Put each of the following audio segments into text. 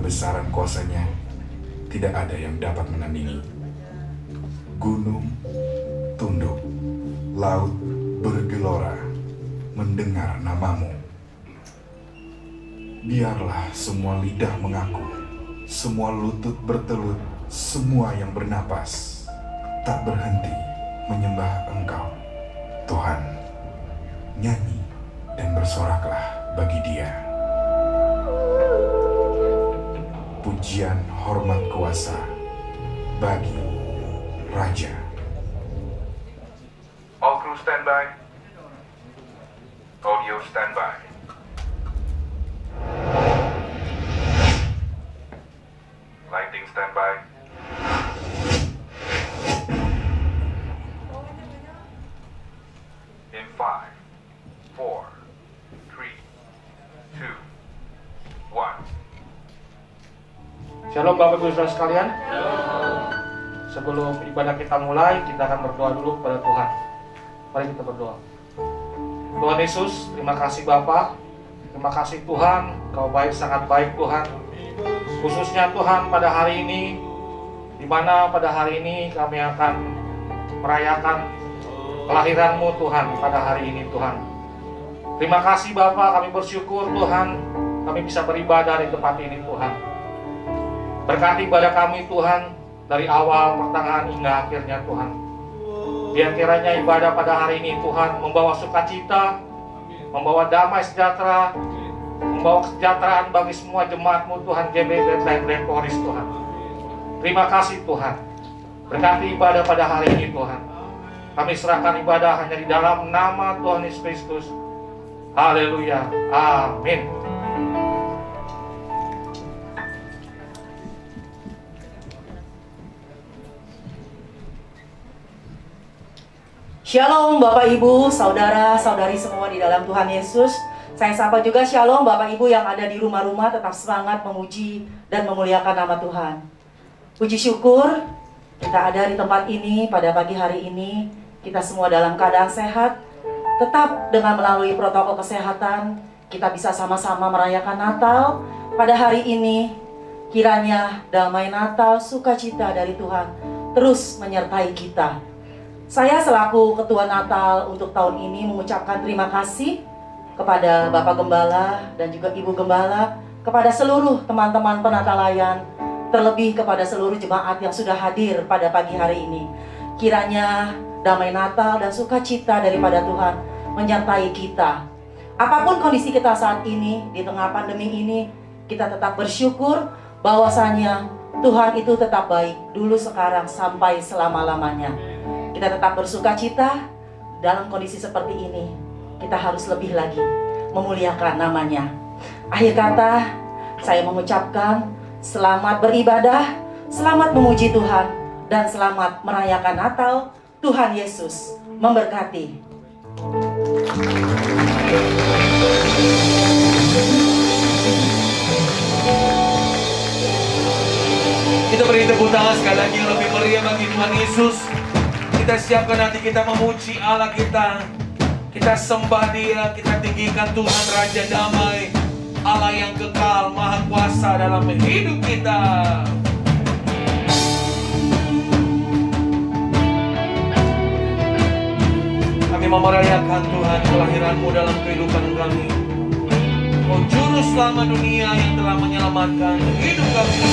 kebesaran kuasa-Nya tidak ada yang dapat menandingi. Gunung tunduk, laut bergelora mendengar nama-Mu. Biarlah semua lidah mengaku, semua lutut bertelut, semua yang bernapas tak berhenti menyembah Engkau, Tuhan. Nyanyi dan bersoraklah bagi Dia. Pujian, hormat, kuasa bagi Raja. All crew standby. Audio standby. Lighting standby. In 5, 4, 3, 2, 1. Shalom Bapak Ibu Saudara sekalian. Sebelum ibadah kita mulai, kita akan berdoa dulu kepada Tuhan. Mari kita berdoa. Tuhan Yesus, terima kasih Bapa. Terima kasih Tuhan, Kau baik, sangat baik Tuhan. Khususnya Tuhan pada hari ini, di mana pada hari ini kami akan merayakan kelahiran-Mu Tuhan pada hari ini Tuhan. Terima kasih Bapa, kami bersyukur Tuhan, kami bisa beribadah di tempat ini Tuhan. Berkati ibadah kami Tuhan, dari awal, pertengahan hingga akhirnya Tuhan. Biar kiranya ibadah pada hari ini Tuhan membawa sukacita, membawa damai sejahtera, membawa kesejahteraan bagi semua jemaat-Mu Tuhan, GBB Bethlehem Glorious Tuhan. Terima kasih Tuhan. Berkati ibadah pada hari ini Tuhan. Kami serahkan ibadah hanya di dalam nama Tuhan Yesus Kristus. Haleluya. Amin. Shalom Bapak Ibu, saudara-saudari semua di dalam Tuhan Yesus. Saya sapa juga shalom Bapak Ibu yang ada di rumah-rumah, tetap semangat memuji dan memuliakan nama Tuhan. Puji syukur kita ada di tempat ini pada pagi hari ini. Kita semua dalam keadaan sehat. Tetap dengan melalui protokol kesehatan, kita bisa sama-sama merayakan Natal pada hari ini. Kiranya damai Natal, sukacita dari Tuhan terus menyertai kita. Saya selaku Ketua Natal untuk tahun ini mengucapkan terima kasih kepada Bapak Gembala dan juga Ibu Gembala, kepada seluruh teman-teman penatalayan, terlebih kepada seluruh jemaat yang sudah hadir pada pagi hari ini. Kiranya damai Natal dan sukacita daripada Tuhan menyertai kita. Apapun kondisi kita saat ini, di tengah pandemi ini, kita tetap bersyukur bahwasanya Tuhan itu tetap baik, dulu, sekarang, sampai selama-lamanya. Kita tetap bersukacita dalam kondisi seperti ini. Kita harus lebih lagi memuliakan namanya. Akhir kata, saya mengucapkan selamat beribadah, selamat memuji Tuhan, dan selamat merayakan Natal. Tuhan Yesus memberkati. Kita beri tepuk tangan sekali lagi yang lebih meriah bagi Tuhan Yesus. Kita siapkan hati kita memuji Allah kita. Kita sembah Dia, kita tinggikan Tuhan Raja Damai, Allah yang kekal, Maha Kuasa dalam hidup kita. Kami memerayakan Tuhan kelahiran-Mu dalam kehidupan kami. Oh Juru Selamat dunia yang telah menyelamatkan hidup kami.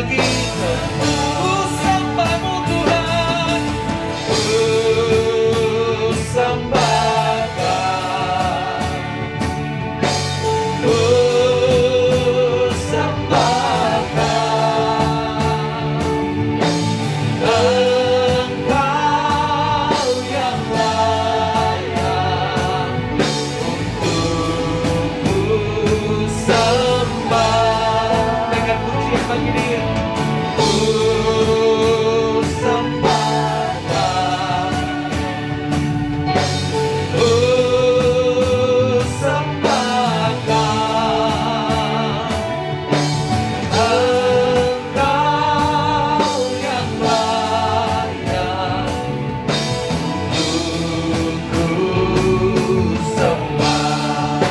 lagi. Ku sembahmu Tuhan, ku sembahkan, ku sembahkan. Engkau yang layak untuk ku sembah. Dengan pujian bagi Dia, ku sembahkan, ku sembahkan. Engkau yang layak untuk ku sembah.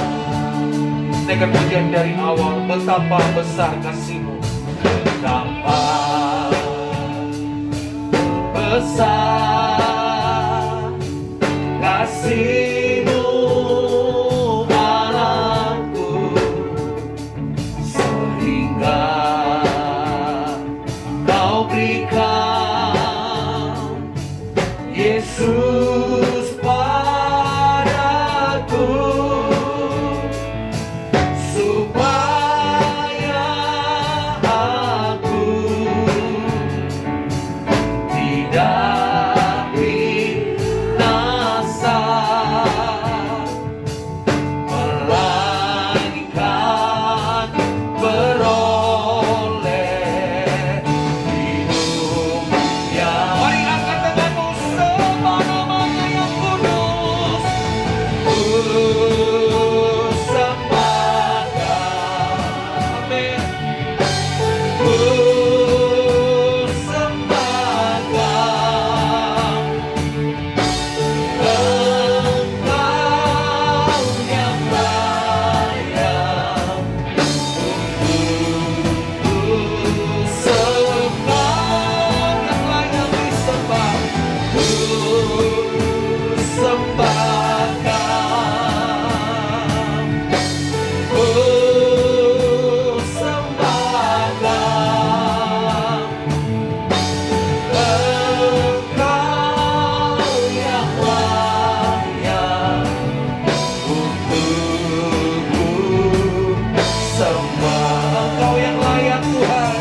Dengan pujian dari awal, betapa besar kasih-Mu, betapa besar kasih-Mu anakku, sehingga Kau berikan Yesus padaku, supaya aku tidak binasa, melainkan beroleh hidup yang. Mari angkat tanganmu, sembah nama-Nya yang kudus. Ku sembahkan, amin. Ku sembahkan. Engkau yang layak untuk ku sembah, yang layak disembah. Ku sembahkan, ku sembahkan. Engkau yang layak untuk ku sembah. Engkau yang layak Tuhan,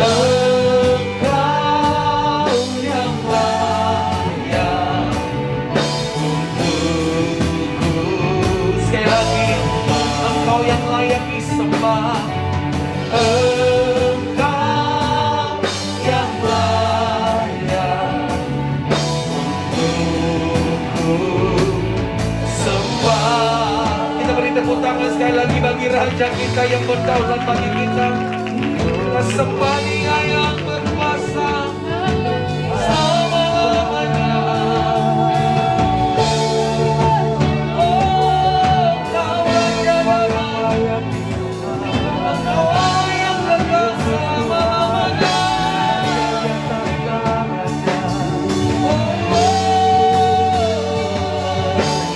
Engkau yang layak untukku. Sekali lagi, Engkau yang layak disembah. Engkau yang layak untukku sembah. Kita beri tepuk tangan sekali lagi bagi Raja kita yang berdaulat bagi kita. Kita sembah Dia yang berkuasa selama-lamanya. Oh, Kau Raja damai, Engkau Allah yang kekal selama-lamanya.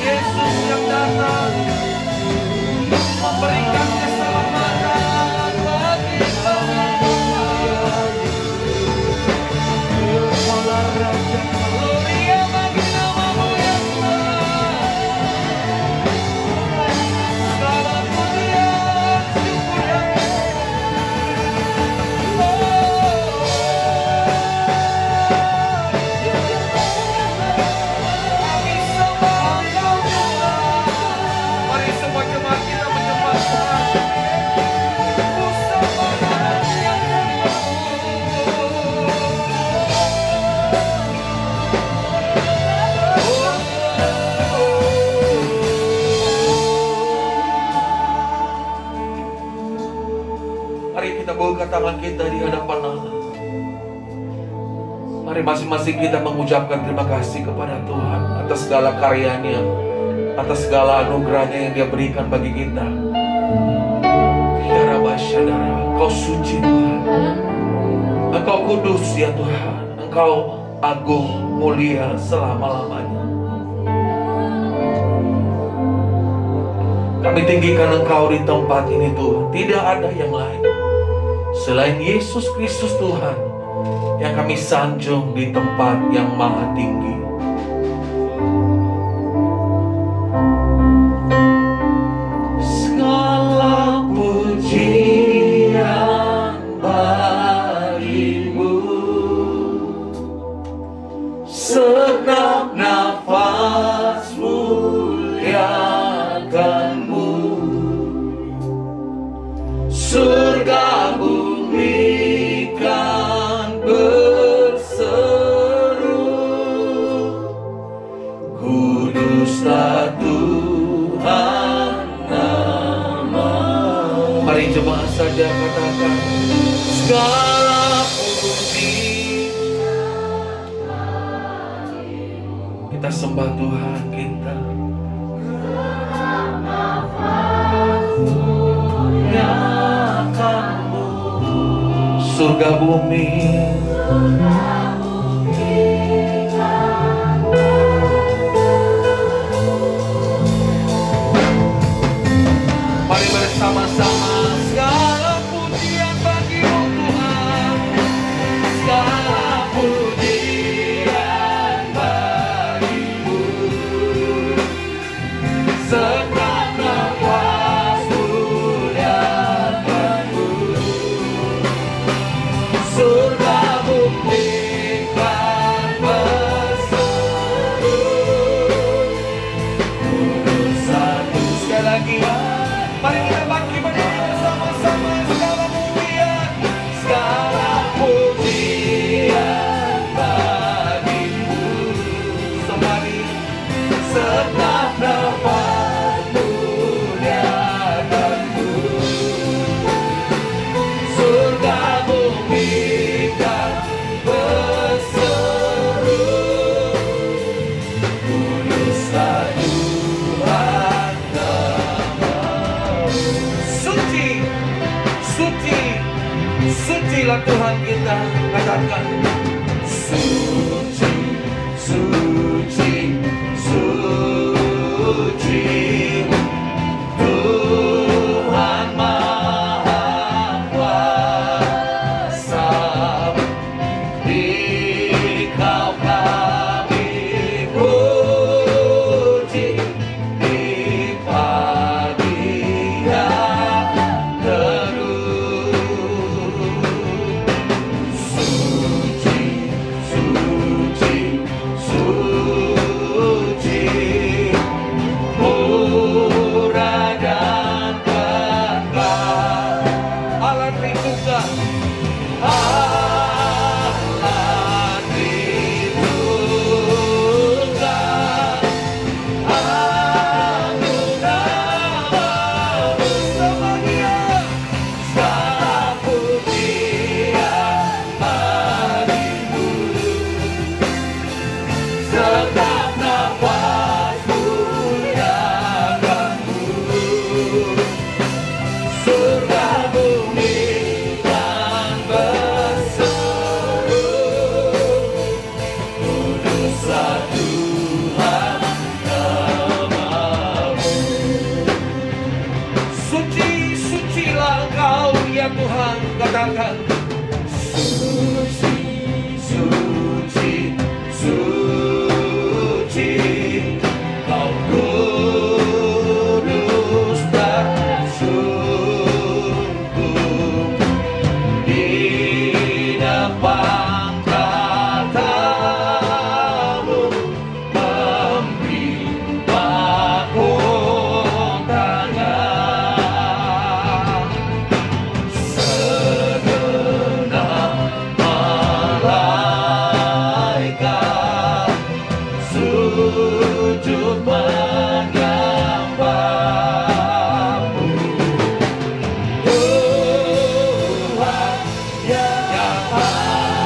Yesus yang datang memberikan keselamatan bagi kami. Gloria bagi nama-Mu yang Tuhan. Segala pujian, syukur dan kami sembah Engkau Tuhan. Mari semua jemaat kita menyembah Tuhan. Ku sembah Dia yang Mari kita buka tangan kita di hadapan Allah. Mari masing-masing kita mengucapkan terima kasih kepada Tuhan atas segala karyanya, atas segala anugerahnya yang Dia berikan bagi kita. Ya Rabba Syadara, Engkau suci Tuhan, Engkau kudus ya Tuhan, Engkau agung mulia selama-lamanya. Kami tinggikan Engkau di tempat ini Tuhan, tidak ada yang lain Selain Yesus Kristus Tuhan yang kami sanjung di tempat yang maha tinggi. Segala pujian bagimu, segenap nafas muliakanmu, surga bumi kan berseru, kuduslah Tuhan nama. Mari jemaat saja katakan, segala puji kita sembah Tuhan kita. Surga bumi, mari bersama-sama. Segala pujian bagimu Tuhan, segala pujian bagimu, segenap nafas muliakanmu, surga bumi kan berseru, kudus satu. Sekali lagi, mari kita bangkit berdiri bersama-sama. Segala pujian, segala pujian bagimu, semari segenap nafas muliakanmu, surga bumi kan berseru, kuduslah Tuhan namamu. Suci, suci, sucilah Tuhan kita. Katakan, suci, suci, suci, Tuhan Maha Kuasa. Dikau kami puji di pagi yang teduh. Suci, suci, suci, murah dan kekal. Allah Tritunggal, Allah Tritunggal, anugerah-Mu sebahagia, segala pujian bagimu, segenap nafas muliakanmu, surga bumi kan berseru, kuduslah Tuhan namamu. Suci, sucilah Engkau ya Tuhan. Katakan, suci, suci, suci, Kau kudus dan sungguh, di depan tatamu memberi mahkotanya. Segenap malaikat sujud menyembahmu, Tuhan yang maha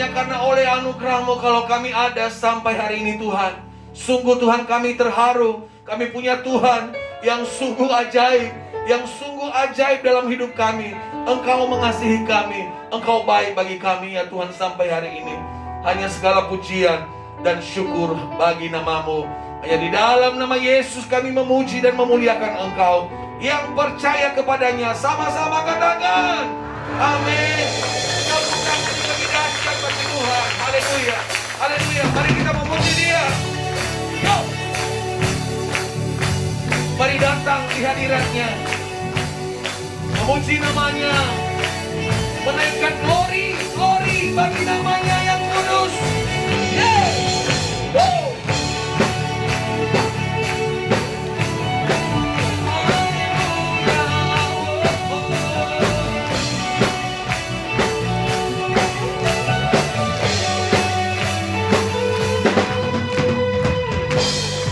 hanya karena oleh anugerah-Mu kalau kami ada sampai hari ini Tuhan. Sungguh Tuhan kami terharu. Kami punya Tuhan yang sungguh ajaib. Yang sungguh ajaib dalam hidup kami. Engkau mengasihi kami. Engkau baik bagi kami ya Tuhan sampai hari ini. Hanya segala pujian dan syukur bagi nama-Mu. Hanya di dalam nama Yesus kami memuji dan memuliakan Engkau. Yang percaya kepadanya sama-sama katakan amin. Kita lebih dahsyat bagi Tuhan. Haleluya. Haleluya. Mari kita memuji Dia. Yo. Mari datang di hadiratnya, memuji namanya, menaikkan glory, glory bagi namanya yang kudus. Yeah. Woo.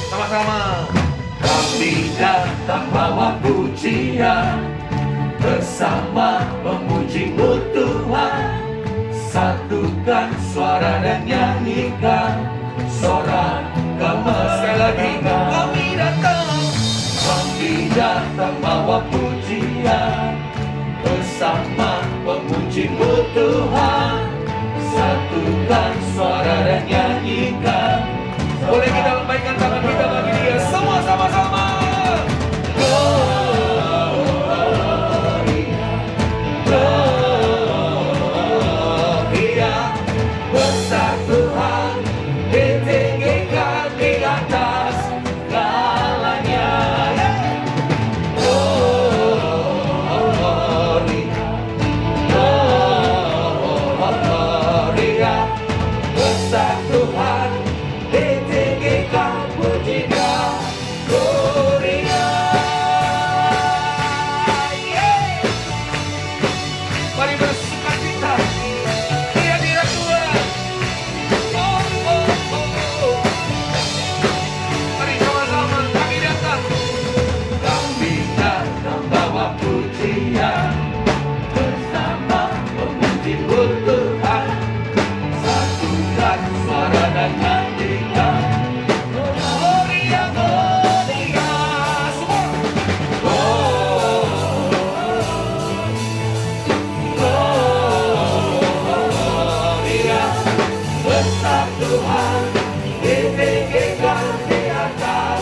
Sama-sama. Kami datang bawa pujian, bersama memuji-Mu Tuhan. Satukan suara dan nyanyikan sorak gemas. Sekali lagi. Kami datang bawa pujian, bersama memuji-Mu Tuhan. Satukan suara dan nyanyikan. Boleh kita lambaikan tangan kita bagi Dia semua sama-sama. Gloria, besar Tuhan, ditinggikan di atas segalanya. Gloria, besar Tuhan, ditinggikan puji-Nya. Gloria. Mari bersukacita di hadirat Tuhan. Mari sama-sama kami datang. Kami datang bawa pujian, bersama memuji-Mu Tuhan. Satukan suara dan nyanyikan. Gloria, Gloria. Semua. Gloria, besar Tuhan, ditinggikan di atas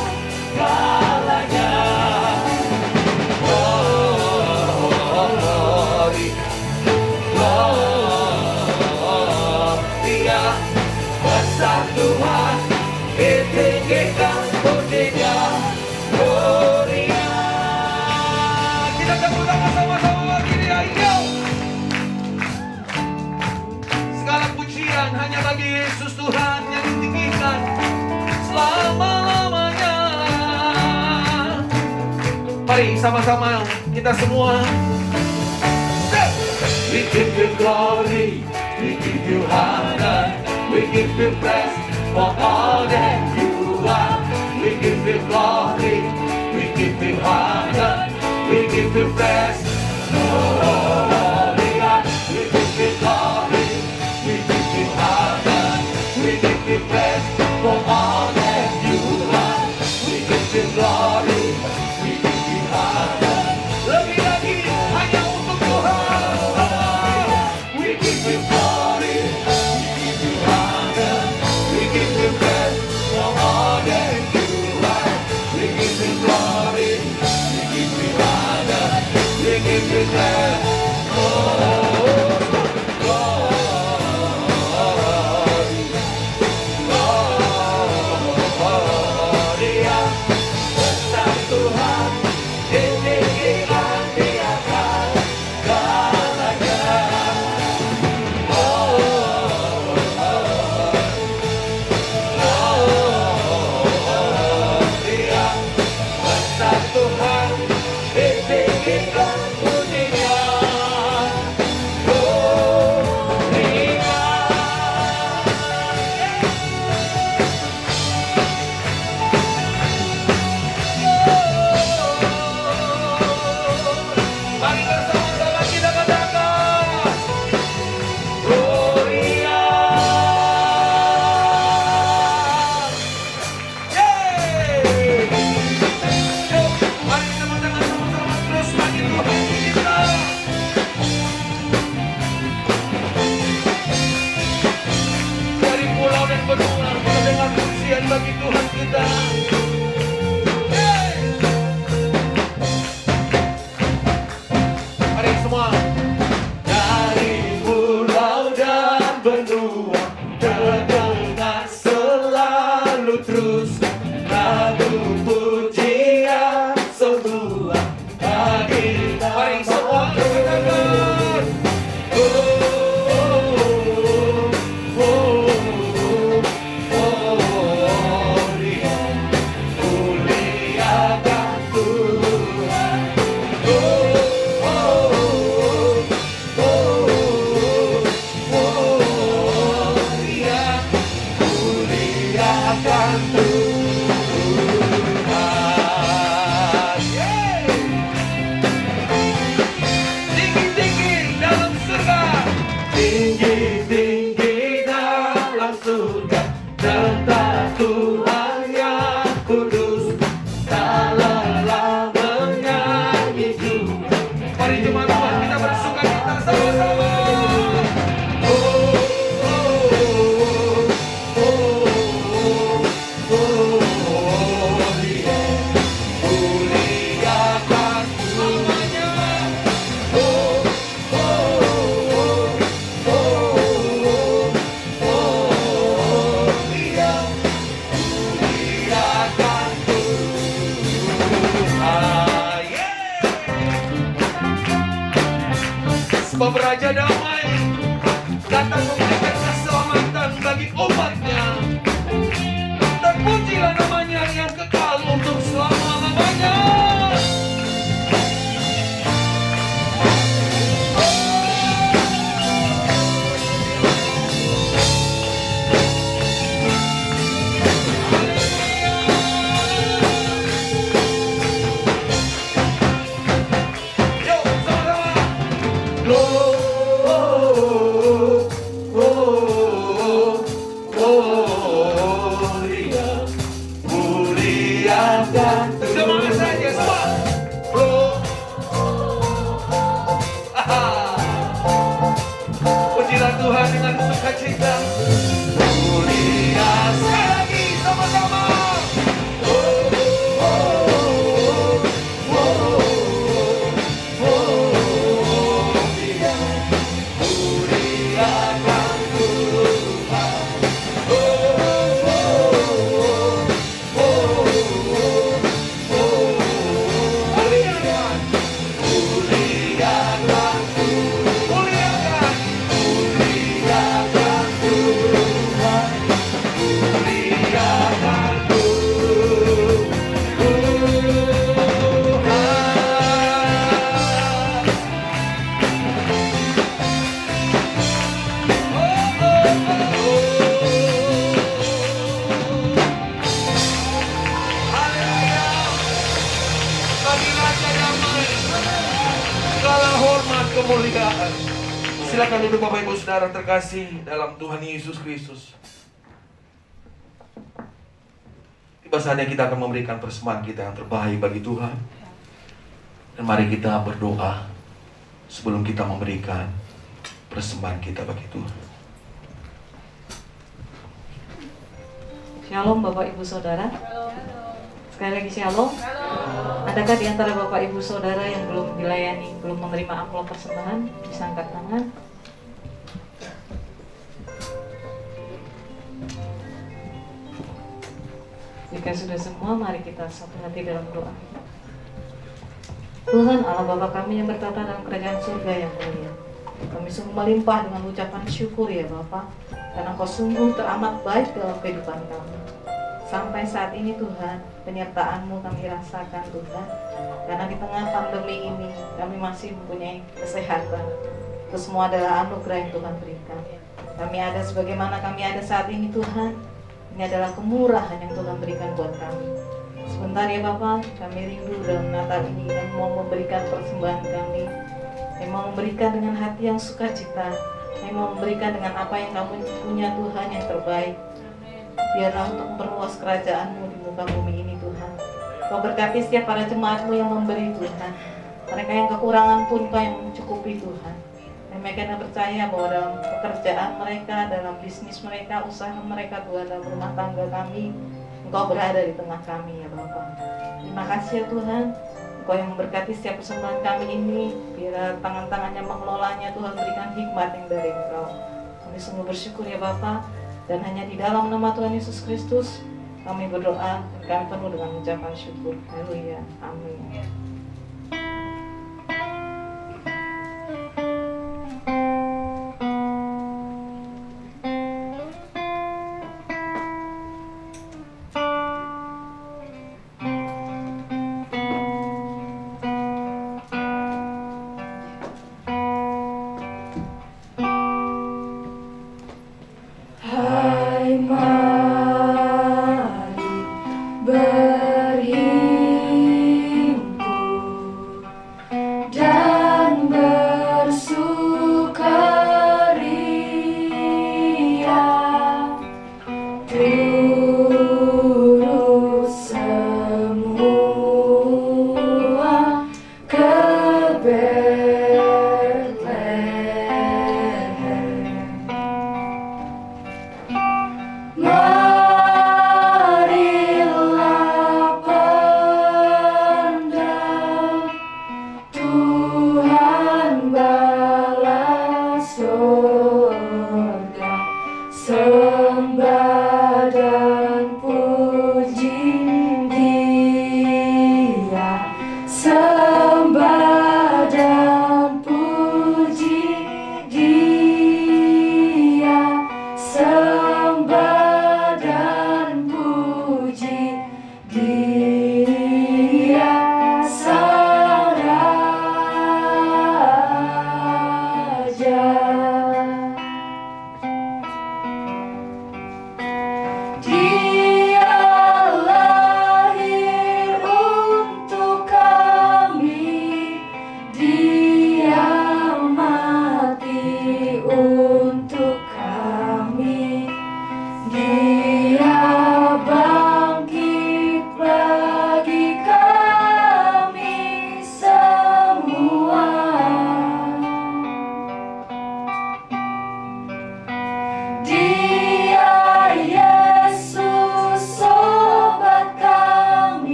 segalanya. Gloria, besar Tuhan, ditinggikan puji-Nya. Gloria. Kita tepuk tangan sama-sama bagi Dia. Yo. Segala pujian hanya bagi Yesus Tuhan yang ditinggikan selama-lamanya. Mari sama-sama kita semua. We give You glory, we give You honor, we give You praise for all that You are. We give You glory, we give You honor, we give You praise. Gloria, we give You glory, we give You honor, we give You praise for all that You are. We give You glory, we give You honor. Lebih lagi hanya untuk Tuhan. We give You glory, we give You honor, we give You praise for all that You are. We give You glory, we give You honor, we give You praise. Sebab Raja Damai datang memberikan keselamatan bagi umatnya. Terpujilah namanya yang kekal untuk selama-lamanya. Tuhan dengan sukacita. Mulia sekali lagi sama-sama. Kemuliaan. Silakan duduk Bapak Ibu Saudara terkasih dalam Tuhan Yesus Kristus. Tiba saatnya kita akan memberikan persembahan kita yang terbaik bagi Tuhan. Dan mari kita berdoa sebelum kita memberikan persembahan kita bagi Tuhan. Shalom Bapak Ibu Saudara. Sekali lagi shalom. Adakah di antara Bapak Ibu Saudara yang belum dilayani, belum menerima amplop persembahan? Bisa angkat tangan. Jika sudah semua, mari kita satu hati dalam doa. Tuhan Allah Bapa kami yang bertata dalam kerajaan surga yang mulia, kami sungguh melimpah dengan ucapan syukur ya Bapa, karena Kau sungguh teramat baik dalam kehidupan kami. Sampai saat ini Tuhan, penyertaan-Mu kami rasakan Tuhan. Karena di tengah pandemi ini, kami masih mempunyai kesehatan. Itu semua adalah anugerah yang Tuhan berikan. Kami ada sebagaimana kami ada saat ini Tuhan. Ini adalah kemurahan yang Tuhan berikan buat kami. Sebentar ya Bapak, kami rindu dalam Natal ini. Kami mau memberikan persembahan kami. Kami mau memberikan dengan hati yang sukacita. Kami mau memberikan dengan apa yang kami punya Tuhan yang terbaik. Biarlah untuk memperluas kerajaan-Mu di muka bumi ini Tuhan. Kau berkati setiap para jemaat-Mu yang memberi Tuhan. Mereka yang kekurangan pun Kau yang mencukupi Tuhan. Dan mereka yang percaya bahwa dalam pekerjaan mereka, dalam bisnis mereka, usaha mereka Tuhan, dalam rumah tangga kami, Engkau berada di tengah kami ya Bapa. Terima kasih ya Tuhan. Engkau yang memberkati setiap persembahan kami ini. Biar tangan-tangannya mengelolanya Tuhan berikan hikmat yang dari Engkau. Kami sungguh bersyukur ya Bapa. Dan hanya di dalam nama Tuhan Yesus Kristus kami berdoa dan kami penuh dengan ucapan syukur. Haleluya. Amin. Sembah dan puji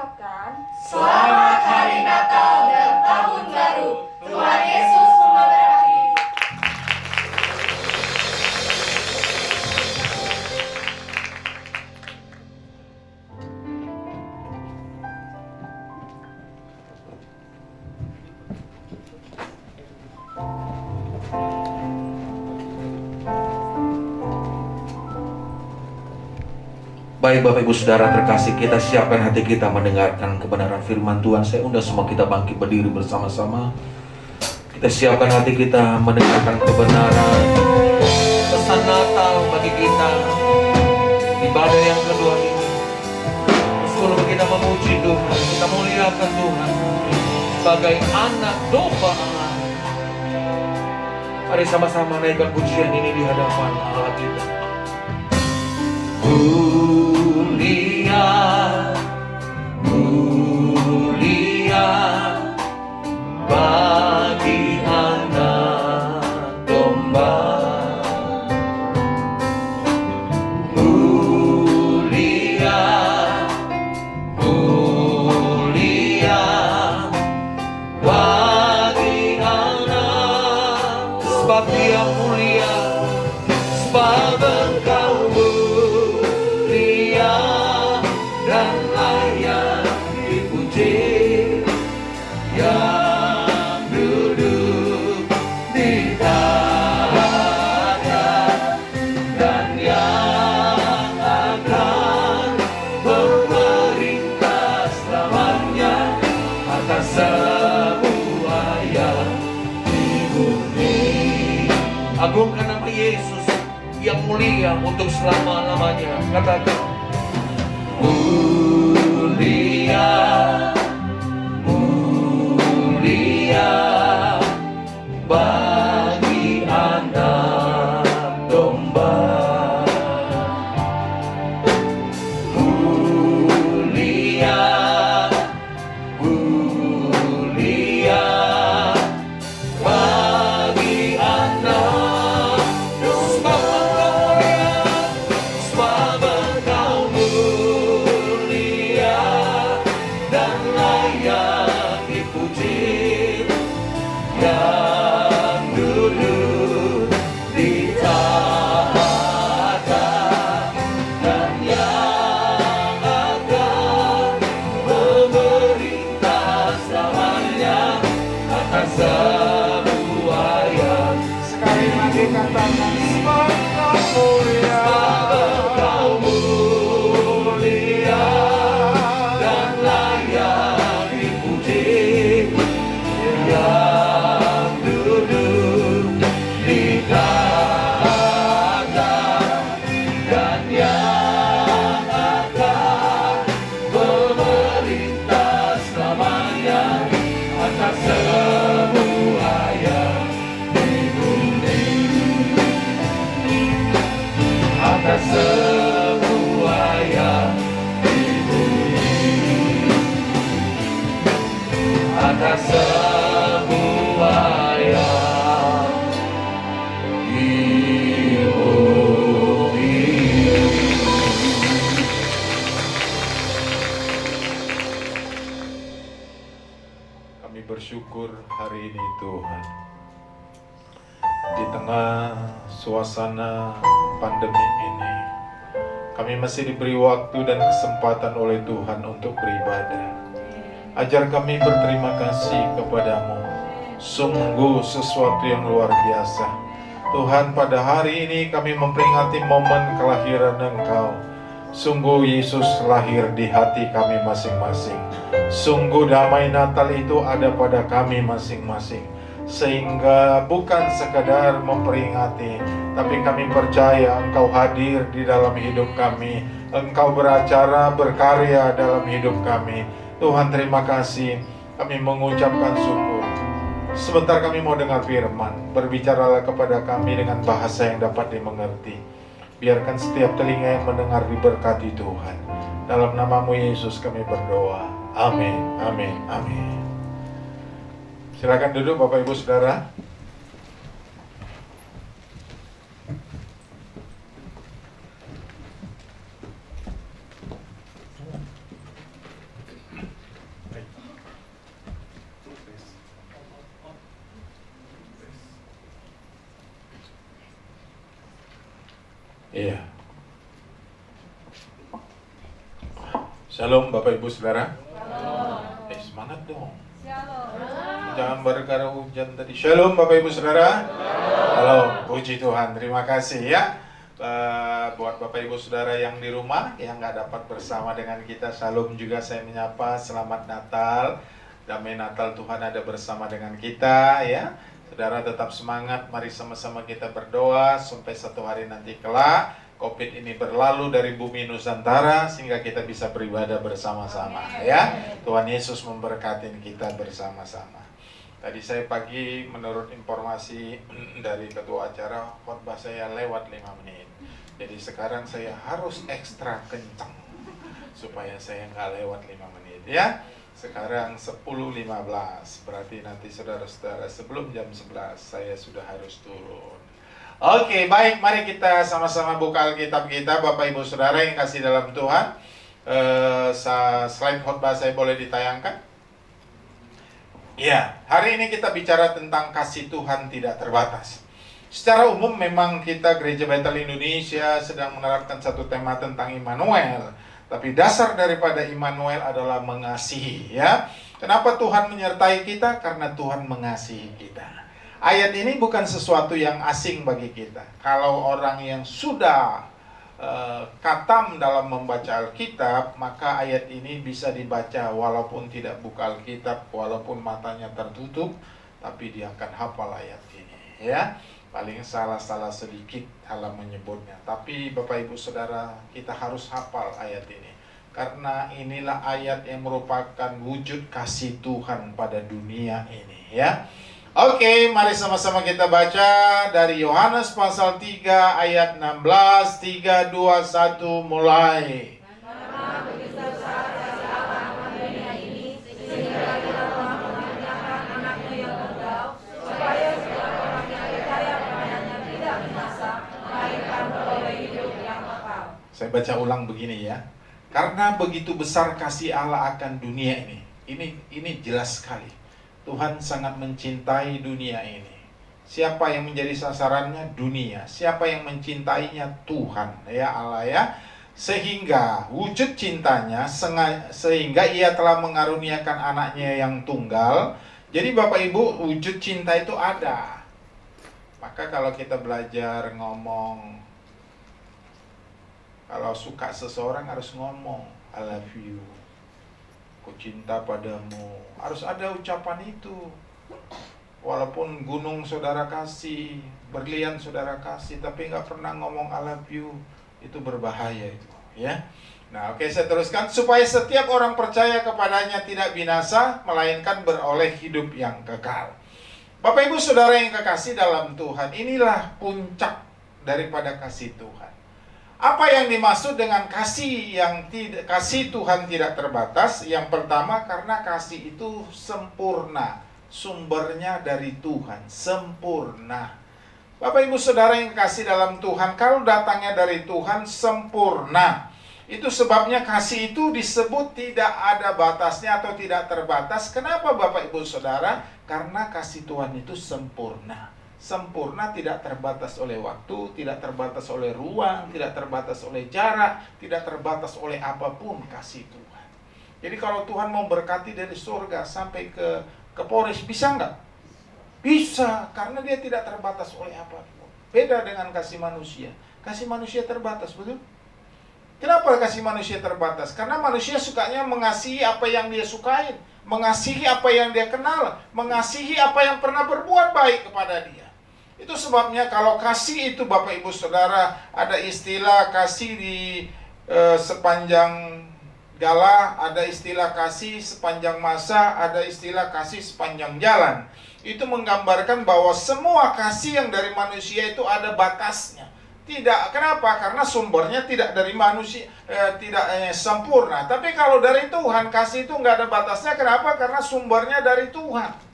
mengucapkan Selamat Hari Natal dan Tahun Baru. Tuhan Yesus memberkati. Baik Bapak Ibu Saudara terkasih, kita siapkan hati kita mendengarkan kebenaran firman Tuhan. Saya undang semua kita bangkit berdiri bersama-sama. Kita siapkan hati kita mendengarkan kebenaran pesan Natal bagi kita. Ibadah yang kedua ini, sebelum kita memuji Tuhan, kita muliakan Tuhan sebagai anak domba Allah. Mari sama-sama naikkan pujian ini di hadapan Allah kita. Mulia, mulia bagi anak domba. Mulia, mulia bagi anak, sebab Dia mulia, sebab Engkau dan layak dipuji, yang duduk di tahta dan yang akan memerintah selamanya atas semua yang di bumi. Agungkan nama Yesus yang mulia untuk selama-lamanya. Katakan mulia, mulia bagi anak domba. Mulia, mulia bagi anak, sebab Engkau mulia dan layak dipuji, yang duduk di tahta dan yang akan memerintah selamanya atas semua yang. Sekali lagi katakan sebab Engkau mulia. Engkau mulia dan layak dipuji, yang duduk di tahta dan yang akan memerintah selamanya atas semua yang di bumi, atas semua yang di bumi, atas semua yang di bumi. Kami bersyukur hari ini Tuhan, di tengah suasana pandemi ini kami masih diberi waktu dan kesempatan oleh Tuhan untuk beribadah. Ajar kami berterima kasih kepadamu. Sungguh sesuatu yang luar biasa Tuhan, pada hari ini kami memperingati momen kelahiran Engkau. Sungguh Yesus lahir di hati kami masing-masing. Sungguh damai Natal itu ada pada kami masing-masing. Sehingga bukan sekadar memperingati, tapi kami percaya Engkau hadir di dalam hidup kami. Engkau beracara, berkarya dalam hidup kami. Tuhan terima kasih, kami mengucapkan syukur. Sebentar kami mau dengar firman. Berbicaralah kepada kami dengan bahasa yang dapat dimengerti. Biarkan setiap telinga yang mendengar diberkati Tuhan. Dalam namamu Yesus kami berdoa. Amin, amin, amin. Silakan duduk Bapak Ibu Saudara. Iya. Shalom Bapak Ibu Saudara. Semangat dong. Jangan gara-gara hujan tadi. Shalom Bapak Ibu Saudara. Halo, puji Tuhan. Terima kasih ya. Buat Bapak Ibu Saudara yang di rumah yang nggak dapat bersama dengan kita, Shalom juga saya menyapa. Selamat Natal. Damai Natal, Tuhan ada bersama dengan kita ya. Saudara tetap semangat. Mari sama-sama kita berdoa sampai satu hari nanti kelak COVID ini berlalu dari bumi Nusantara sehingga kita bisa beribadah bersama-sama ya. Tuhan Yesus memberkati kita bersama-sama. Tadi saya pagi menurut informasi dari ketua acara, khotbah saya lewat 5 menit. Jadi sekarang saya harus ekstra kencang supaya saya nggak lewat 5 menit ya. Sekarang 10.15, berarti nanti saudara-saudara sebelum jam 11 saya sudah harus turun. Oke, baik, mari kita sama-sama buka Alkitab kita, Bapak Ibu Saudara yang kasih dalam Tuhan. Slide khotbah saya boleh ditayangkan? Ya, hari ini kita bicara tentang kasih Tuhan tidak terbatas. Secara umum memang kita Gereja Bethel Indonesia sedang menerapkan satu tema tentang Immanuel. Tapi dasar daripada Immanuel adalah mengasihi ya. Kenapa Tuhan menyertai kita? Karena Tuhan mengasihi kita. Ayat ini bukan sesuatu yang asing bagi kita. Kalau orang yang sudah katam dalam membaca Alkitab, maka ayat ini bisa dibaca walaupun tidak buka Alkitab, walaupun matanya tertutup, tapi dia akan hafal ayat ini ya. Paling salah-salah sedikit dalam menyebutnya. Tapi Bapak Ibu Saudara, kita harus hafal ayat ini. Karena inilah ayat yang merupakan wujud kasih Tuhan pada dunia ini ya. Oke, mari sama-sama kita baca dari Yohanes pasal 3 ayat 16, 3, 2, 1, mulai. Saya baca ulang begini ya. Karena begitu besar kasih Allah akan dunia ini. Ini jelas sekali. Tuhan sangat mencintai dunia ini. Siapa yang menjadi sasarannya? Dunia. Siapa yang mencintainya? Tuhan, ya Allah ya. Sehingga wujud cintanya, sehingga ia telah mengaruniakan anaknya yang tunggal. Jadi Bapak Ibu, wujud cinta itu ada. Maka kalau kita belajar ngomong, kalau suka seseorang harus ngomong, I love you, aku cinta padamu. Harus ada ucapan itu. Walaupun gunung saudara kasih, berlian saudara kasih, tapi nggak pernah ngomong I love you, itu berbahaya itu, ya. Nah, oke, saya teruskan. Supaya setiap orang percaya kepadanya tidak binasa, melainkan beroleh hidup yang kekal. Bapak Ibu Saudara yang kekasih dalam Tuhan, inilah puncak daripada kasih Tuhan. Apa yang dimaksud dengan kasih Tuhan tidak terbatas? Yang pertama, karena kasih itu sempurna. Sumbernya dari Tuhan, sempurna. Bapak Ibu Saudara yang kasih dalam Tuhan, kalau datangnya dari Tuhan sempurna. Itu sebabnya kasih itu disebut tidak ada batasnya atau tidak terbatas. Kenapa Bapak Ibu Saudara? Karena kasih Tuhan itu sempurna. Sempurna, tidak terbatas oleh waktu, tidak terbatas oleh ruang, tidak terbatas oleh jarak, tidak terbatas oleh apapun kasih Tuhan. Jadi kalau Tuhan mau berkati dari surga sampai ke Polres, bisa nggak? Bisa, karena dia tidak terbatas oleh apapun. Beda dengan kasih manusia. Kasih manusia terbatas, betul? Kenapa kasih manusia terbatas? Karena manusia sukanya mengasihi apa yang dia sukain, mengasihi apa yang dia kenal, mengasihi apa yang pernah berbuat baik kepada dia. Itu sebabnya kalau kasih itu Bapak Ibu Saudara, ada istilah kasih di sepanjang gala, ada istilah kasih sepanjang masa, ada istilah kasih sepanjang jalan. Itu menggambarkan bahwa semua kasih yang dari manusia itu ada batasnya. Tidak, kenapa? Karena sumbernya tidak dari manusia, tidak sempurna. Tapi kalau dari Tuhan, kasih itu nggak ada batasnya. Kenapa? Karena sumbernya dari Tuhan.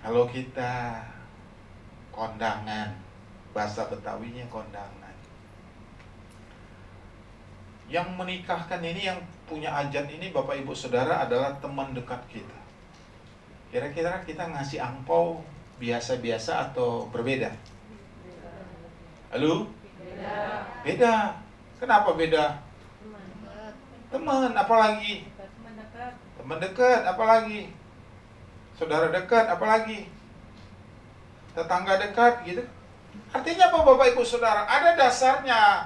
Kalau kita kondangan, bahasa Betawinya kondangan. Yang menikahkan ini, yang punya hajat ini Bapak Ibu Saudara adalah teman dekat kita. Kira-kira kita ngasih angpau biasa-biasa atau berbeda? Halo? Beda. Kenapa beda? Teman, apalagi? Teman dekat, apalagi? Saudara dekat, apalagi? Tetangga dekat, gitu. Artinya apa Bapak Ibu Saudara? Ada dasarnya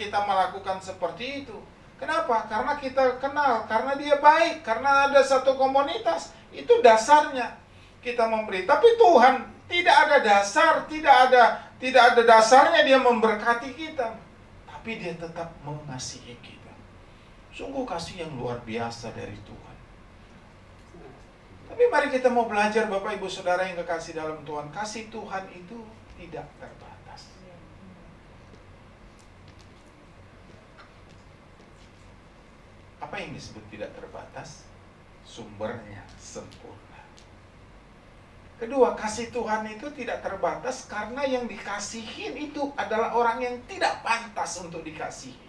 kita melakukan seperti itu. Kenapa? Karena kita kenal, karena dia baik, karena ada satu komunitas. Itu dasarnya kita memberi. Tapi Tuhan tidak ada dasar, tidak ada dasarnya dia memberkati kita. Tapi dia tetap mengasihi kita. Sungguh kasih yang luar biasa dari Tuhan. Tapi mari kita mau belajar Bapak Ibu Saudara yang kekasih dalam Tuhan. Kasih Tuhan itu tidak terbatas. Apa yang disebut tidak terbatas? Sumbernya sempurna. Kedua, kasih Tuhan itu tidak terbatas karena yang dikasihin itu adalah orang yang tidak pantas untuk dikasihi.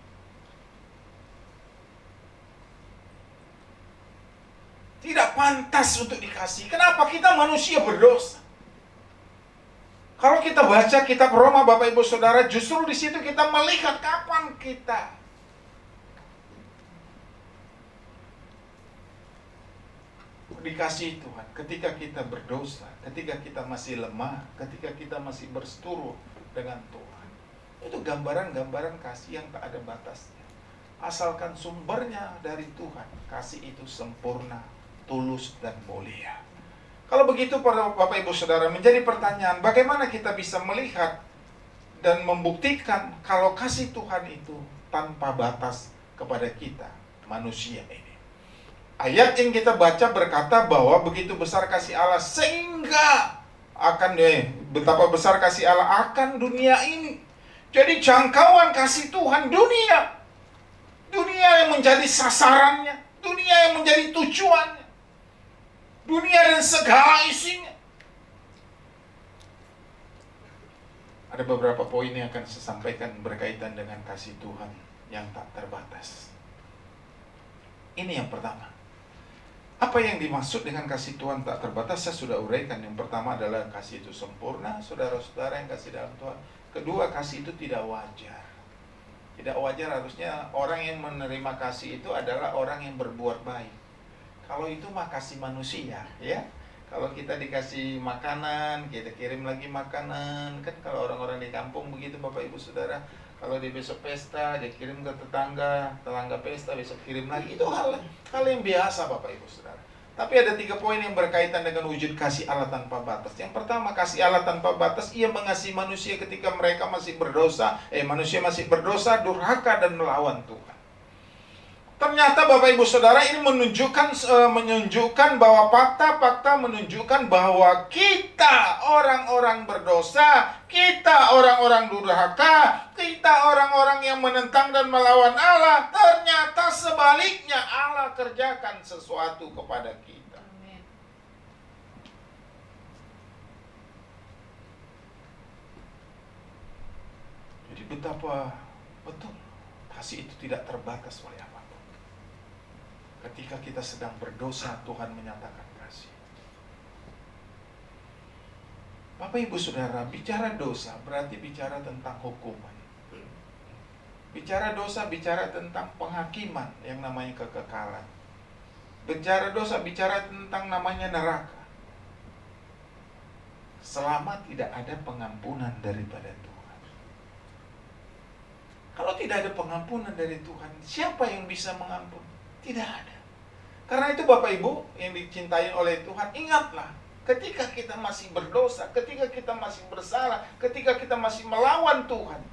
Tidak pantas untuk dikasihi. Kenapa? Kita manusia berdosa. Kalau kita baca kitab Roma Bapak Ibu Saudara, justru di situ kita melihat kapan kita dikasihi Tuhan. Ketika kita berdosa, ketika kita masih lemah, ketika kita masih berseteru dengan Tuhan. Itu gambaran-gambaran kasih yang tak ada batasnya. Asalkan sumbernya dari Tuhan, kasih itu sempurna, tulus dan mulia. Kalau begitu para Bapak Ibu Saudara, menjadi pertanyaan, bagaimana kita bisa melihat dan membuktikan kalau kasih Tuhan itu tanpa batas kepada kita, manusia ini. Ayat yang kita baca berkata bahwa begitu besar kasih Allah sehingga betapa besar kasih Allah akan dunia ini. Jadi jangkauan kasih Tuhan dunia. Dunia yang menjadi sasarannya, dunia yang menjadi tujuannya. Dunia dan segala isinya. Ada beberapa poin yang akan saya sampaikan berkaitan dengan kasih Tuhan yang tak terbatas. Ini yang pertama. Apa yang dimaksud dengan kasih Tuhan tak terbatas? Saya sudah uraikan. Yang pertama adalah kasih itu sempurna, saudara-saudara yang kasih dalam Tuhan. Kedua, kasih itu tidak wajar. Tidak wajar harusnya orang yang menerima kasih itu adalah orang yang berbuat baik. Kalau itu mah kasih manusia, ya. Kalau kita dikasih makanan, kita kirim lagi makanan. Kan kalau orang-orang di kampung begitu Bapak Ibu Saudara. Kalau di besok pesta, dia kirim ke tetangga pesta, besok kirim lagi. Itu hal yang biasa Bapak Ibu Saudara. Tapi ada 3 poin yang berkaitan dengan wujud kasih Allah tanpa batas. Yang pertama, kasih Allah tanpa batas, Ia mengasihi manusia ketika mereka masih berdosa. Manusia masih berdosa, durhaka dan melawan Tuhan. Ternyata Bapak Ibu Saudara ini menunjukkan bahwa fakta-fakta menunjukkan bahwa kita orang-orang berdosa, kita orang-orang durhaka, kita orang-orang yang menentang dan melawan Allah. Ternyata sebaliknya Allah kerjakan sesuatu kepada kita. Jadi betapa betul kasih itu tidak terbatas oleh apapun. Ketika kita sedang berdosa, Tuhan menyatakan kasih. Bapak Ibu Saudara, bicara dosa berarti bicara tentang hukuman. Bicara dosa bicara tentang penghakiman yang namanya kekekalan. Bicara dosa bicara tentang namanya neraka. Selama tidak ada pengampunan daripada Tuhan. Kalau tidak ada pengampunan dari Tuhan, siapa yang bisa mengampuni? Tidak ada. Karena itu Bapak Ibu yang dicintai oleh Tuhan, ingatlah, ketika kita masih berdosa, ketika kita masih bersalah, ketika kita masih melawan Tuhan,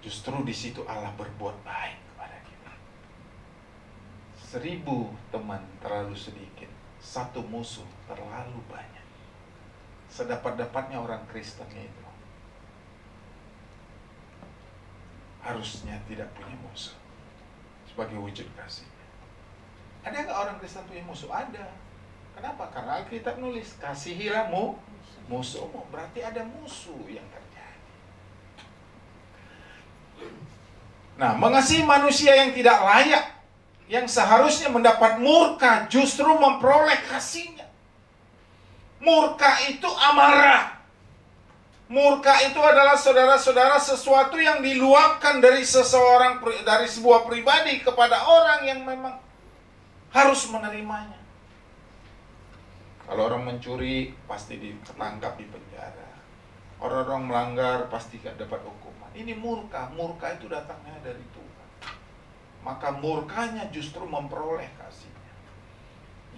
justru di situ Allah berbuat baik kepada kita. 1000 teman terlalu sedikit, 1 musuh terlalu banyak. Sedapat-dapatnya orang Kristen itu harusnya tidak punya musuh sebagai wujud kasih. Ada nggak orang Kristen punya musuh? Ada. Kenapa? Karena Alkitab nulis, kasihilah musuhmu. Berarti ada musuh yang terjadi. Nah, mengasihi manusia yang tidak layak, yang seharusnya mendapat murka, justru memperoleh kasihnya. Murka itu amarah. Murka itu adalah saudara-saudara sesuatu yang diluapkan dari dari sebuah pribadi kepada orang yang memang harus menerimanya. Kalau orang mencuri pasti ditangkap di penjara. Orang-orang melanggar pasti dapat hukuman. Ini murka. Murka itu datangnya dari Tuhan. Maka murkanya justru memperoleh kasihnya.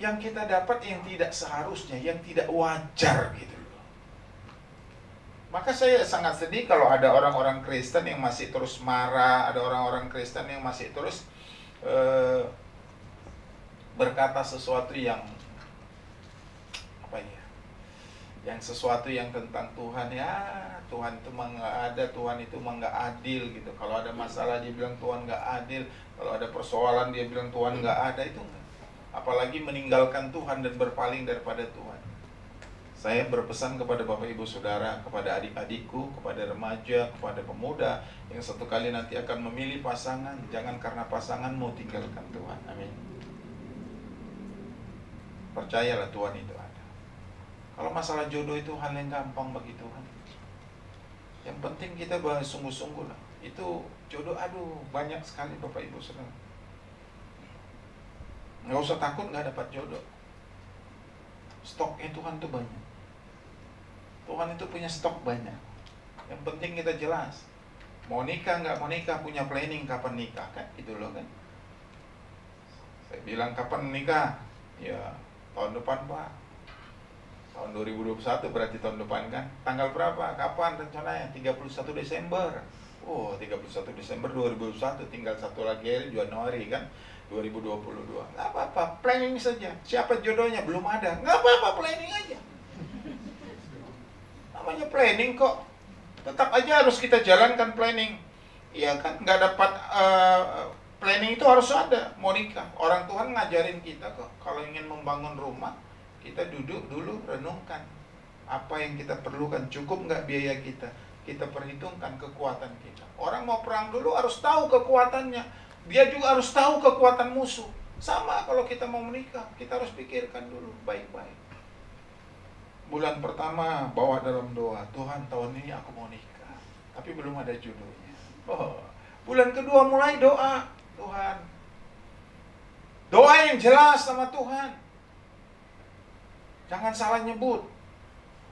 Yang kita dapat yang tidak seharusnya, yang tidak wajar gitu. Maka saya sangat sedih kalau ada orang-orang Kristen yang masih terus marah, ada orang-orang Kristen yang masih terus berkata sesuatu yang sesuatu yang tentang Tuhan. Ya, Tuhan itu mah nggak ada, Tuhan itu mah nggak adil gitu. Kalau ada masalah dia bilang Tuhan nggak adil, kalau ada persoalan dia bilang Tuhan nggak ada, itu enggak. Apalagi meninggalkan Tuhan dan berpaling daripada Tuhan. Saya berpesan kepada Bapak Ibu Saudara, kepada adik-adikku, kepada remaja, kepada pemuda yang satu kali nanti akan memilih pasangan, jangan karena pasanganmu tinggalkan Tuhan. Amin. Percayalah Tuhan itu ada. Kalau masalah jodoh itu hal yang gampang bagi Tuhan. Yang penting kita sungguh-sungguh lah. Itu jodoh, aduh banyak sekali Bapak Ibu Saudara. Nggak usah takut nggak dapat jodoh. Stoknya Tuhan tuh banyak. Tuhan itu punya stok banyak. Yang penting kita jelas. Mau nikah nggak mau nikah, punya planning kapan nikah kan? Itu loh kan. Saya bilang kapan nikah? Ya tahun depan Pak. Tahun 2021 berarti tahun depan kan. Tanggal berapa? Kapan rencananya? 31 Desember. Oh 31 Desember 2021. Tinggal satu lagi hari Januari kan 2022. Nggak apa-apa, planning saja. Siapa jodohnya? Belum ada. Nggak apa-apa, planning aja. Namanya planning kok. Tetap aja harus kita jalankan planning. Iya kan, nggak dapat planning itu harus ada. Mau nikah, orang Tuhan ngajarin kita kok. Kalau ingin membangun rumah, kita duduk dulu, renungkan. Apa yang kita perlukan, cukup nggak biaya kita. Kita perhitungkan kekuatan kita. Orang mau perang dulu harus tahu kekuatannya. Dia juga harus tahu kekuatan musuh. Sama kalau kita mau menikah, kita harus pikirkan dulu baik-baik. Bulan pertama bawa dalam doa, Tuhan tahun ini aku mau nikah, tapi belum ada jodohnya. Oh, bulan kedua mulai doa, Tuhan. Doa yang jelas sama Tuhan. Jangan salah nyebut.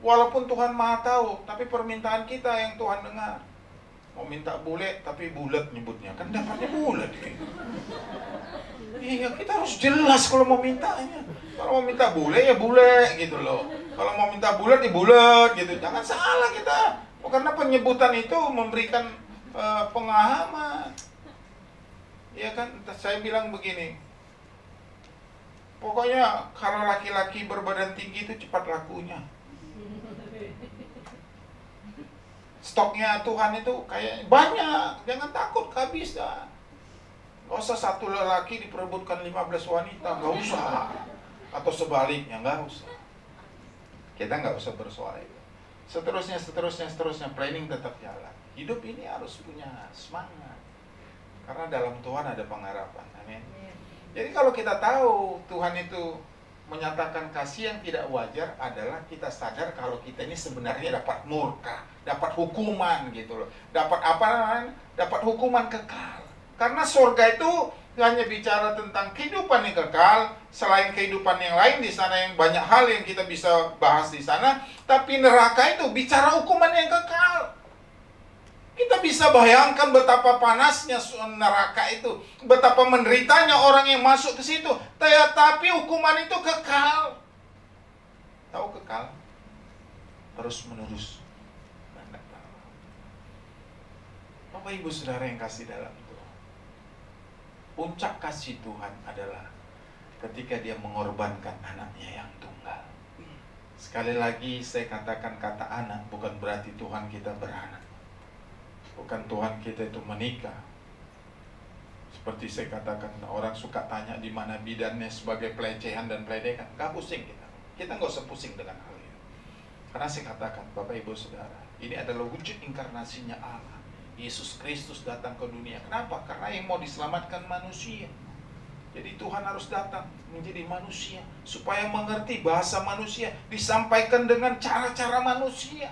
Walaupun Tuhan Maha tahu, tapi permintaan kita yang Tuhan dengar. Mau minta bule, tapi bulat nyebutnya. Kan dapatnya bulat. Iya, kita harus jelas kalau mau mintanya. Kalau mau minta bule, ya bule gitu loh. Kalau mau minta bulat, ya bulat gitu. Jangan salah kita. Karena penyebutan itu memberikan pengalaman. Ya kan, saya bilang begini. Pokoknya kalau laki-laki berbadan tinggi itu cepat lakunya. Stoknya Tuhan itu kayak banyak. Jangan takut habis dah. Gak usah satu lelaki diperebutkan 15 wanita. Gak usah. Atau sebaliknya, gak usah. Kita gak usah bersoal itu. Seterusnya planning tetap jalan. Hidup ini harus punya semangat. Karena dalam Tuhan ada pengharapan. Amin. Jadi kalau kita tahu Tuhan itu menyatakan kasih yang tidak wajar, adalah kita sadar kalau kita ini sebenarnya dapat murka, dapat hukuman gitu loh. Dapat apa namanya? Dapat hukuman kekal. Karena surga itu hanya bicara tentang kehidupan yang kekal, selain kehidupan yang lain di sana yang banyak hal yang kita bisa bahas di sana, tapi neraka itu bicara hukuman yang kekal. Kita bisa bayangkan betapa panasnya neraka itu, betapa menderitanya orang yang masuk ke situ. Tapi hukuman itu kekal. Tahu kekal? Terus menerus. Bapak Ibu Saudara yang kasih dalam Tuhan, puncak kasih Tuhan adalah ketika Dia mengorbankan anaknya yang tunggal. Sekali lagi saya katakan kata anak bukan berarti Tuhan kita beranak. Bukan Tuhan kita itu menikah. Seperti saya katakan, orang suka tanya di mana bidannya sebagai pelecehan dan peledekan. Gak pusing kita. Kita gak usah pusing dengan hal itu. Karena saya katakan, Bapak Ibu Saudara, ini adalah wujud inkarnasinya Allah. Yesus Kristus datang ke dunia. Kenapa? Karena yang mau diselamatkan manusia. Jadi Tuhan harus datang menjadi manusia supaya mengerti bahasa manusia, disampaikan dengan cara-cara manusia.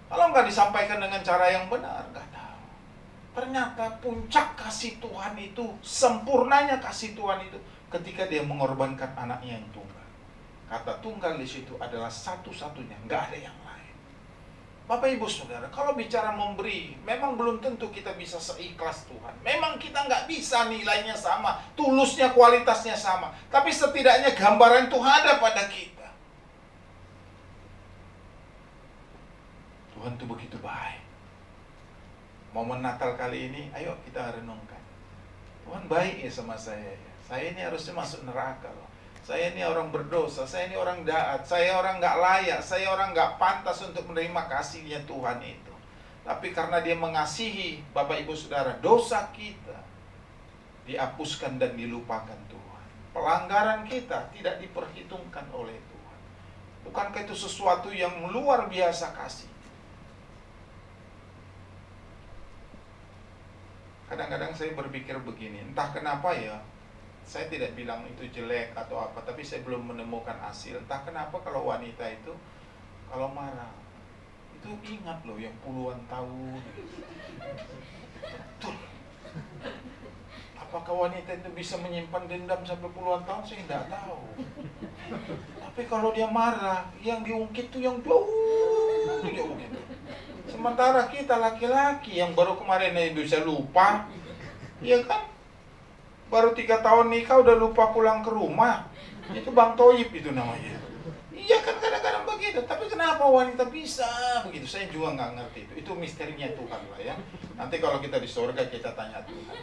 Kalau nggak disampaikan dengan cara yang benar, nggak tahu. Ternyata puncak kasih Tuhan itu, sempurnanya kasih Tuhan itu, ketika dia mengorbankan anaknya yang tunggal. Kata tunggal di situ adalah satu-satunya, nggak ada yang lain. Bapak Ibu Saudara, kalau bicara memberi, memang belum tentu kita bisa seikhlas Tuhan. Memang kita nggak bisa nilainya sama, tulusnya, kualitasnya sama. Tapi setidaknya gambaran itu ada pada kita. Tuhan itu begitu baik. Momen Natal kali ini, ayo kita renungkan. Tuhan baik ya sama saya. Saya ini harusnya masuk neraka loh. Saya ini orang berdosa, saya ini orang jahat, saya orang nggak layak, saya orang nggak pantas untuk menerima kasihnya Tuhan itu. Tapi karena dia mengasihi Bapak Ibu Saudara, dosa kita dihapuskan dan dilupakan Tuhan. Pelanggaran kita tidak diperhitungkan oleh Tuhan. Bukankah itu sesuatu yang luar biasa kasih? Kadang-kadang saya berpikir begini, entah kenapa ya, saya tidak bilang itu jelek atau apa, tapi saya belum menemukan hasil. Entah kenapa kalau wanita itu, kalau marah, itu ingat loh yang puluhan tahun. Betul. Apakah wanita itu bisa menyimpan dendam sampai puluhan tahun? Saya tidak tahu. Tapi kalau dia marah, yang diungkit itu yang jauh gitu. Sementara kita laki-laki yang baru kemarin bisa lupa, iya kan? Baru 3 tahun nikah udah lupa pulang ke rumah. Itu Bang Toib itu namanya. Iya kan kadang-kadang begitu. Tapi kenapa wanita bisa begitu? Saya juga nggak ngerti itu. Itu misterinya Tuhan lah ya. Nanti kalau kita di surga kita tanya Tuhan.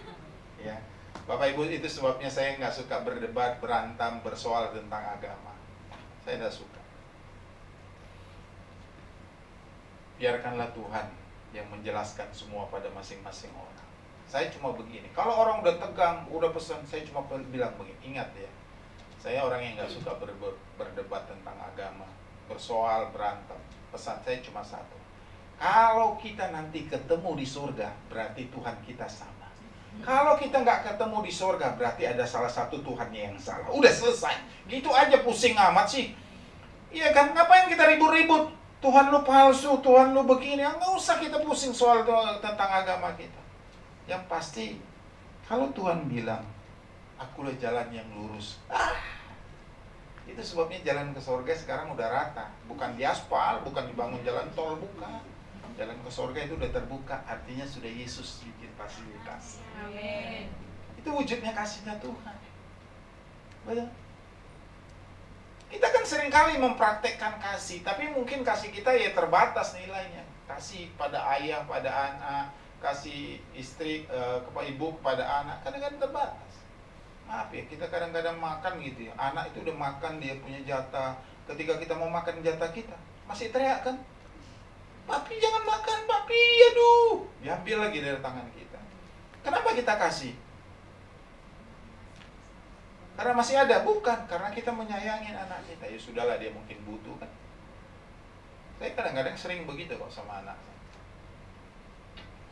Ya, Bapak Ibu, itu sebabnya saya nggak suka berdebat, berantem, bersoal tentang agama. Saya nggak suka. Biarkanlah Tuhan yang menjelaskan semua pada masing-masing orang. Saya cuma begini, kalau orang udah tegang, udah pesan, saya cuma bilang begini, ingat ya, saya orang yang nggak suka berdebat tentang agama, bersoal, berantem. Pesan saya cuma satu, kalau kita nanti ketemu di surga, berarti Tuhan kita sama. Kalau kita nggak ketemu di surga, berarti ada salah satu Tuhannya yang salah. Udah selesai, gitu aja pusing amat sih. Iya kan, ngapain kita ribut-ribut? Tuhan lu palsu, Tuhan lu begini, nggak usah kita pusing soal tentang agama kita. Yang pasti, kalau Tuhan bilang, akulah jalan yang lurus. Itu sebabnya jalan ke surga sekarang udah rata. Bukan diaspal, bukan dibangun jalan tol, bukan. Jalan ke surga itu udah terbuka, artinya sudah Yesus bikin fasilitas. Amin. Itu wujudnya kasihnya Tuhan. Betul? Kita kan seringkali mempraktekkan kasih, tapi mungkin kasih kita ya terbatas nilainya. Kasih pada ayah, pada anak, kasih istri, kepada ibu, kepada anak, kadang-kadang terbatas. Maaf ya, kita kadang-kadang makan gitu ya, anak itu udah makan, dia punya jatah. Ketika kita mau makan jatah kita, masih teriak kan? Papi jangan makan, papi, aduh. Diambil lagi dari tangan kita. Kenapa kita kasih? Karena masih ada? Bukan, karena kita menyayangin anak kita. Ya sudahlah, dia mungkin butuh kan. Saya kadang-kadang sering begitu kok sama anak saya.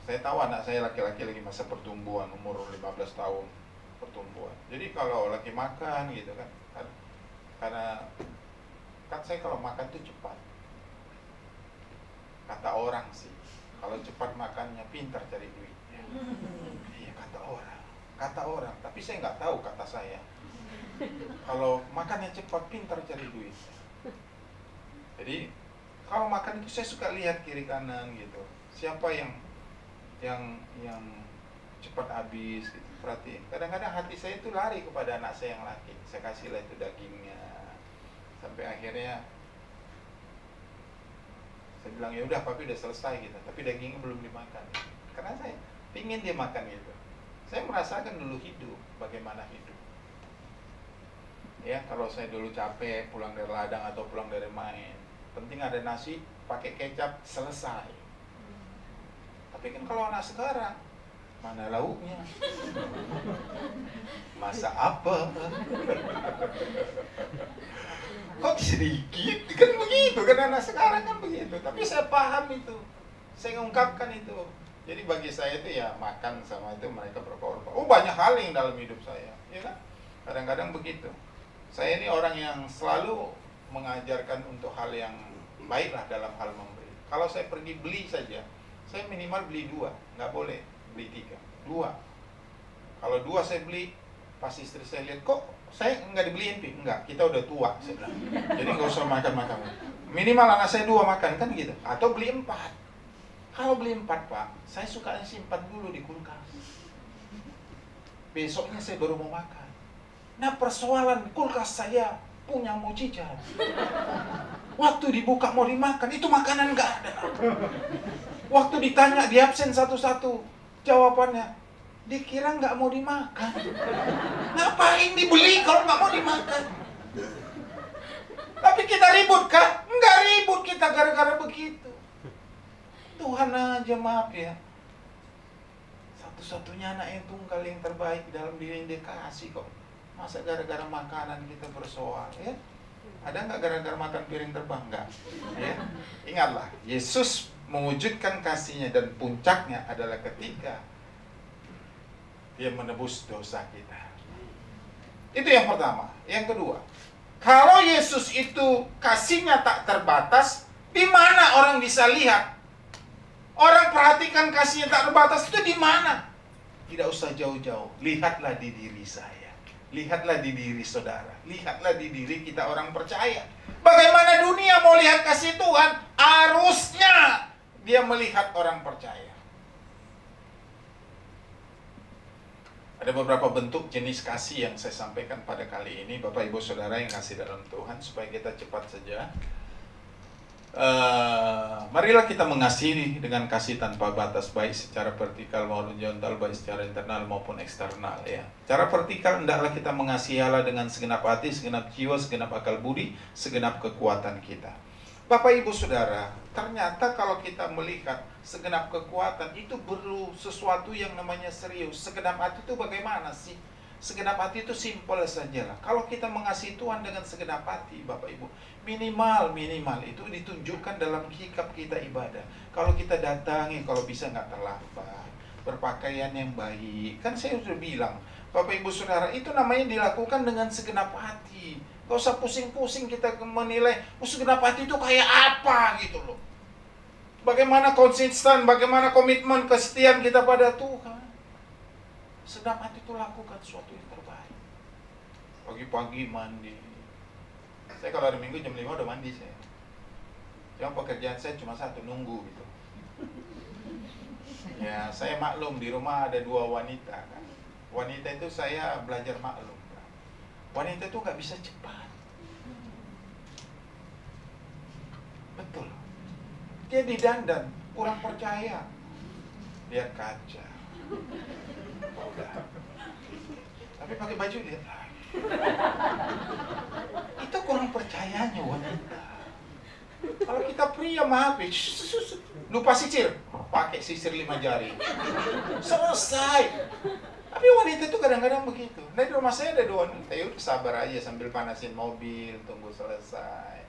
Saya tahu anak saya laki-laki lagi masa pertumbuhan, umur 15 tahun pertumbuhan. Jadi kalau lagi makan gitu kan, karena kan saya kalau makan tuh cepat. Kata orang sih, kalau cepat makannya pintar cari duitnya. Iya kata orang. Tapi saya nggak tahu kata saya. Kalau makannya cepat pintar cari duit. Jadi kalau makan itu saya suka lihat kiri kanan gitu. Siapa yang cepat habis gitu, perhatiin. Kadang-kadang hati saya itu lari kepada anak saya yang laki. Saya kasihlah itu dagingnya. Sampai akhirnya saya bilang ya udah papi udah selesai gitu, tapi dagingnya belum dimakan. Karena saya pingin dia makan gitu. Saya merasakan dulu hidup, bagaimana hidup. Ya kalau saya dulu capek pulang dari ladang atau pulang dari main, penting ada nasi pakai kecap selesai. Tapi kan kalau anak sekarang, mana lauknya? Masa apa? Kok sedikit? Kan begitu, kan anak sekarang kan begitu. Tapi saya paham itu, saya ungkapkan itu. Jadi bagi saya itu ya makan sama itu mereka berkorban. Oh banyak hal yang dalam hidup saya, ya kan? Kadang-kadang begitu. Saya ini orang yang selalu mengajarkan untuk hal yang baiklah dalam hal memberi. Kalau saya pergi beli saja, saya minimal beli 2, nggak boleh beli 3, 2. Kalau 2 saya beli, pas istri saya lihat, kok saya nggak dibeliin, Pi? Enggak, kita udah tua, saya bilang. Jadi nggak usah makan-makan. Minimal anak saya 2 makan, kan gitu. Atau beli 4. Kalau beli 4, Pak, saya suka simpan dulu di kulkas. Besoknya saya baru mau makan. Nah, persoalan kulkas saya punya mujizat. Waktu dibuka mau dimakan, itu makanan nggak ada. Waktu ditanya, di absen satu-satu, jawabannya, dikira nggak mau dimakan. Ngapain dibeli kalau nggak mau dimakan? Tapi kita ribut kah? Nggak ribut kita gara-gara begitu. Tuhan aja maaf ya. Satu-satunya anak yang tunggal yang terbaik dalam diri yang dia kasih kok. Masa gara-gara makanan kita bersoal ya? Ada nggak gara-gara makan piring terbang? Nggak. Ya? Ingatlah, Yesus mewujudkan kasihnya dan puncaknya adalah ketika dia menebus dosa kita. Itu yang pertama. Yang kedua, kalau Yesus itu kasihnya tak terbatas, di mana orang bisa lihat? Orang perhatikan kasihnya tak terbatas itu di mana? Tidak usah jauh-jauh. Lihatlah di diri saya. Lihatlah di diri saudara. Lihatlah di diri kita orang percaya. Bagaimana dunia mau lihat kasih Tuhan? Harusnya dia melihat orang percaya. Ada beberapa bentuk jenis kasih yang saya sampaikan pada kali ini, Bapak Ibu Saudara yang kasih dalam Tuhan, supaya kita cepat saja. Marilah kita mengasihi dengan kasih tanpa batas, baik secara vertikal maupun horizontal, baik secara internal maupun eksternal ya. Cara vertikal, hendaklah kita mengasihi Allah dengan segenap hati, segenap jiwa, segenap akal budi, segenap kekuatan kita. Bapak Ibu Saudara, ternyata kalau kita melihat segenap kekuatan itu perlu sesuatu yang namanya serius. Segenap hati itu bagaimana sih? Segenap hati itu simpel sajalah. Kalau kita mengasihi Tuhan dengan segenap hati, Bapak Ibu, minimal itu ditunjukkan dalam sikap kita ibadah. Kalau kita datangi, kalau bisa nggak terlambat, berpakaian yang baik. Kan saya sudah bilang, Bapak Ibu Saudara, itu namanya dilakukan dengan segenap hati. Gak usah pusing-pusing kita menilai, segenap hati itu kayak apa gitu loh. Bagaimana konsisten, bagaimana komitmen kesetiaan kita pada Tuhan. Segenap hati itu lakukan sesuatu yang terbaik. Pagi-pagi mandi. Saya kalau hari Minggu jam 5 udah mandi saya. Cuma pekerjaan saya cuma satu, nunggu gitu. Ya, saya maklum di rumah ada 2 wanita kan. Wanita itu saya belajar maklum. Wanita itu nggak bisa cepat. Betul. Dia didandan, kurang percaya. Lihat kaca. Udah. Tapi pakai baju lihat lagi. Itu kurang percayanya wanita. Kalau kita pria maaf, lupa sisir, pakai sisir 5 jari. Selesai. Tapi wanita itu kadang-kadang begitu. Nah di rumah saya ada 2 wanita, ya udah sabar aja sambil panasin mobil, tunggu selesai.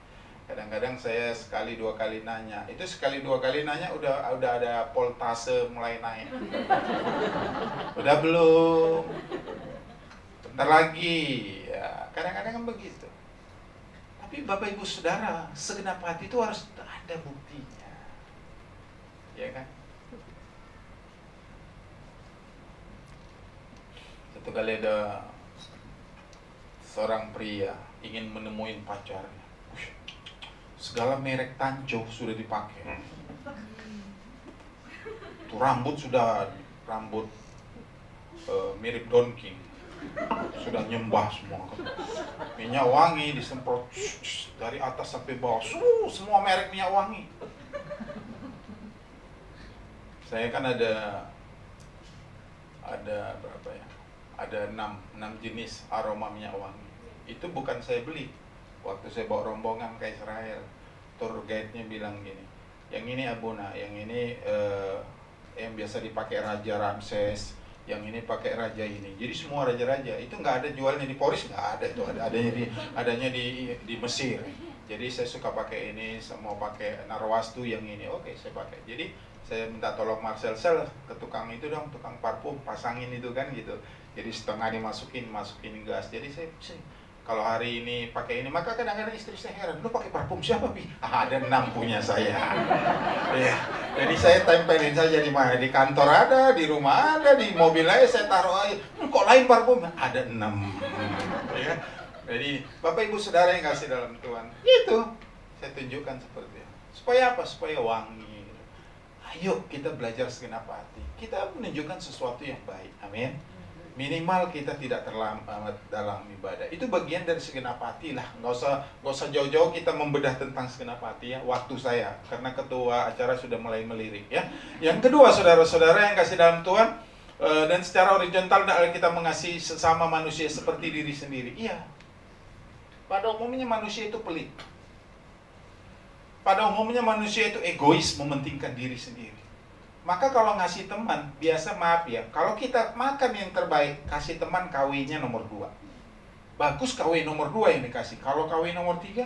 Kadang-kadang saya sekali 2 kali nanya. Itu sekali 2 kali nanya udah ada voltase mulai naik. Udah belum? Bentar lagi. Ya, kadang-kadang kan begitu. Tapi Bapak Ibu Saudara, segenap hati itu harus ada buktinya. Ya kan? Satu kali ada seorang pria ingin menemui pacarnya. Segala merek tanco sudah dipakai. Itu rambut sudah mirip Don King. Sudah nyembah semua. Minyak wangi disemprot dari atas sampai bawah. Semua merek minyak wangi. Saya kan ada berapa ya? Ada 6 jenis aroma minyak wangi. Itu bukan saya beli. Waktu saya bawa rombongan ke Israel, tour guide-nya bilang gini, yang ini Abuna, yang ini yang biasa dipakai Raja Ramses, yang ini pakai raja ini. Jadi semua raja-raja itu nggak ada jualnya di Poris, nggak ada itu, adanya di Mesir. Jadi saya suka pakai ini, mau pakai Narwastu yang ini, oke saya pakai. Jadi saya minta tolong Marcel Sel ke tukang itu dong, tukang parfum, pasangin itu kan gitu. Jadi setengah dimasukin gas. Jadi saya Kalau hari ini pakai ini, maka kadang-kadang istri saya heran, lu pakai parfum siapa, Pi? Ah, ada 6 punya saya. Ya, jadi saya tempelin saja di mana, di kantor ada, di rumah ada, di mobil aja saya taruh aja. Kok lain parfumnya? Ada 6. Ya. Jadi Bapak Ibu Saudara yang kasih dalam Tuhan, itu saya tunjukkan seperti itu. Supaya apa? Supaya wangi. Ayo kita belajar segenap hati. Kita menunjukkan sesuatu yang baik. Amin. Minimal kita tidak terlambat dalam ibadah. Itu bagian dari segenap hati lah. Nggak usah jauh-jauh kita membedah tentang segenap hati ya. Waktu saya, karena ketua acara sudah mulai melirik ya. Yang kedua, saudara-saudara yang kasih dalam Tuhan, dan secara horizontal kita mengasihi sesama manusia seperti diri sendiri. Iya. Pada umumnya manusia itu pelit. Pada umumnya manusia itu egois, mementingkan diri sendiri. Maka kalau ngasih teman, biasa maaf ya, kalau kita makan yang terbaik, kasih teman KW-nya nomor 2. Bagus KW nomor 2 yang dikasih. Kalau KW nomor 3,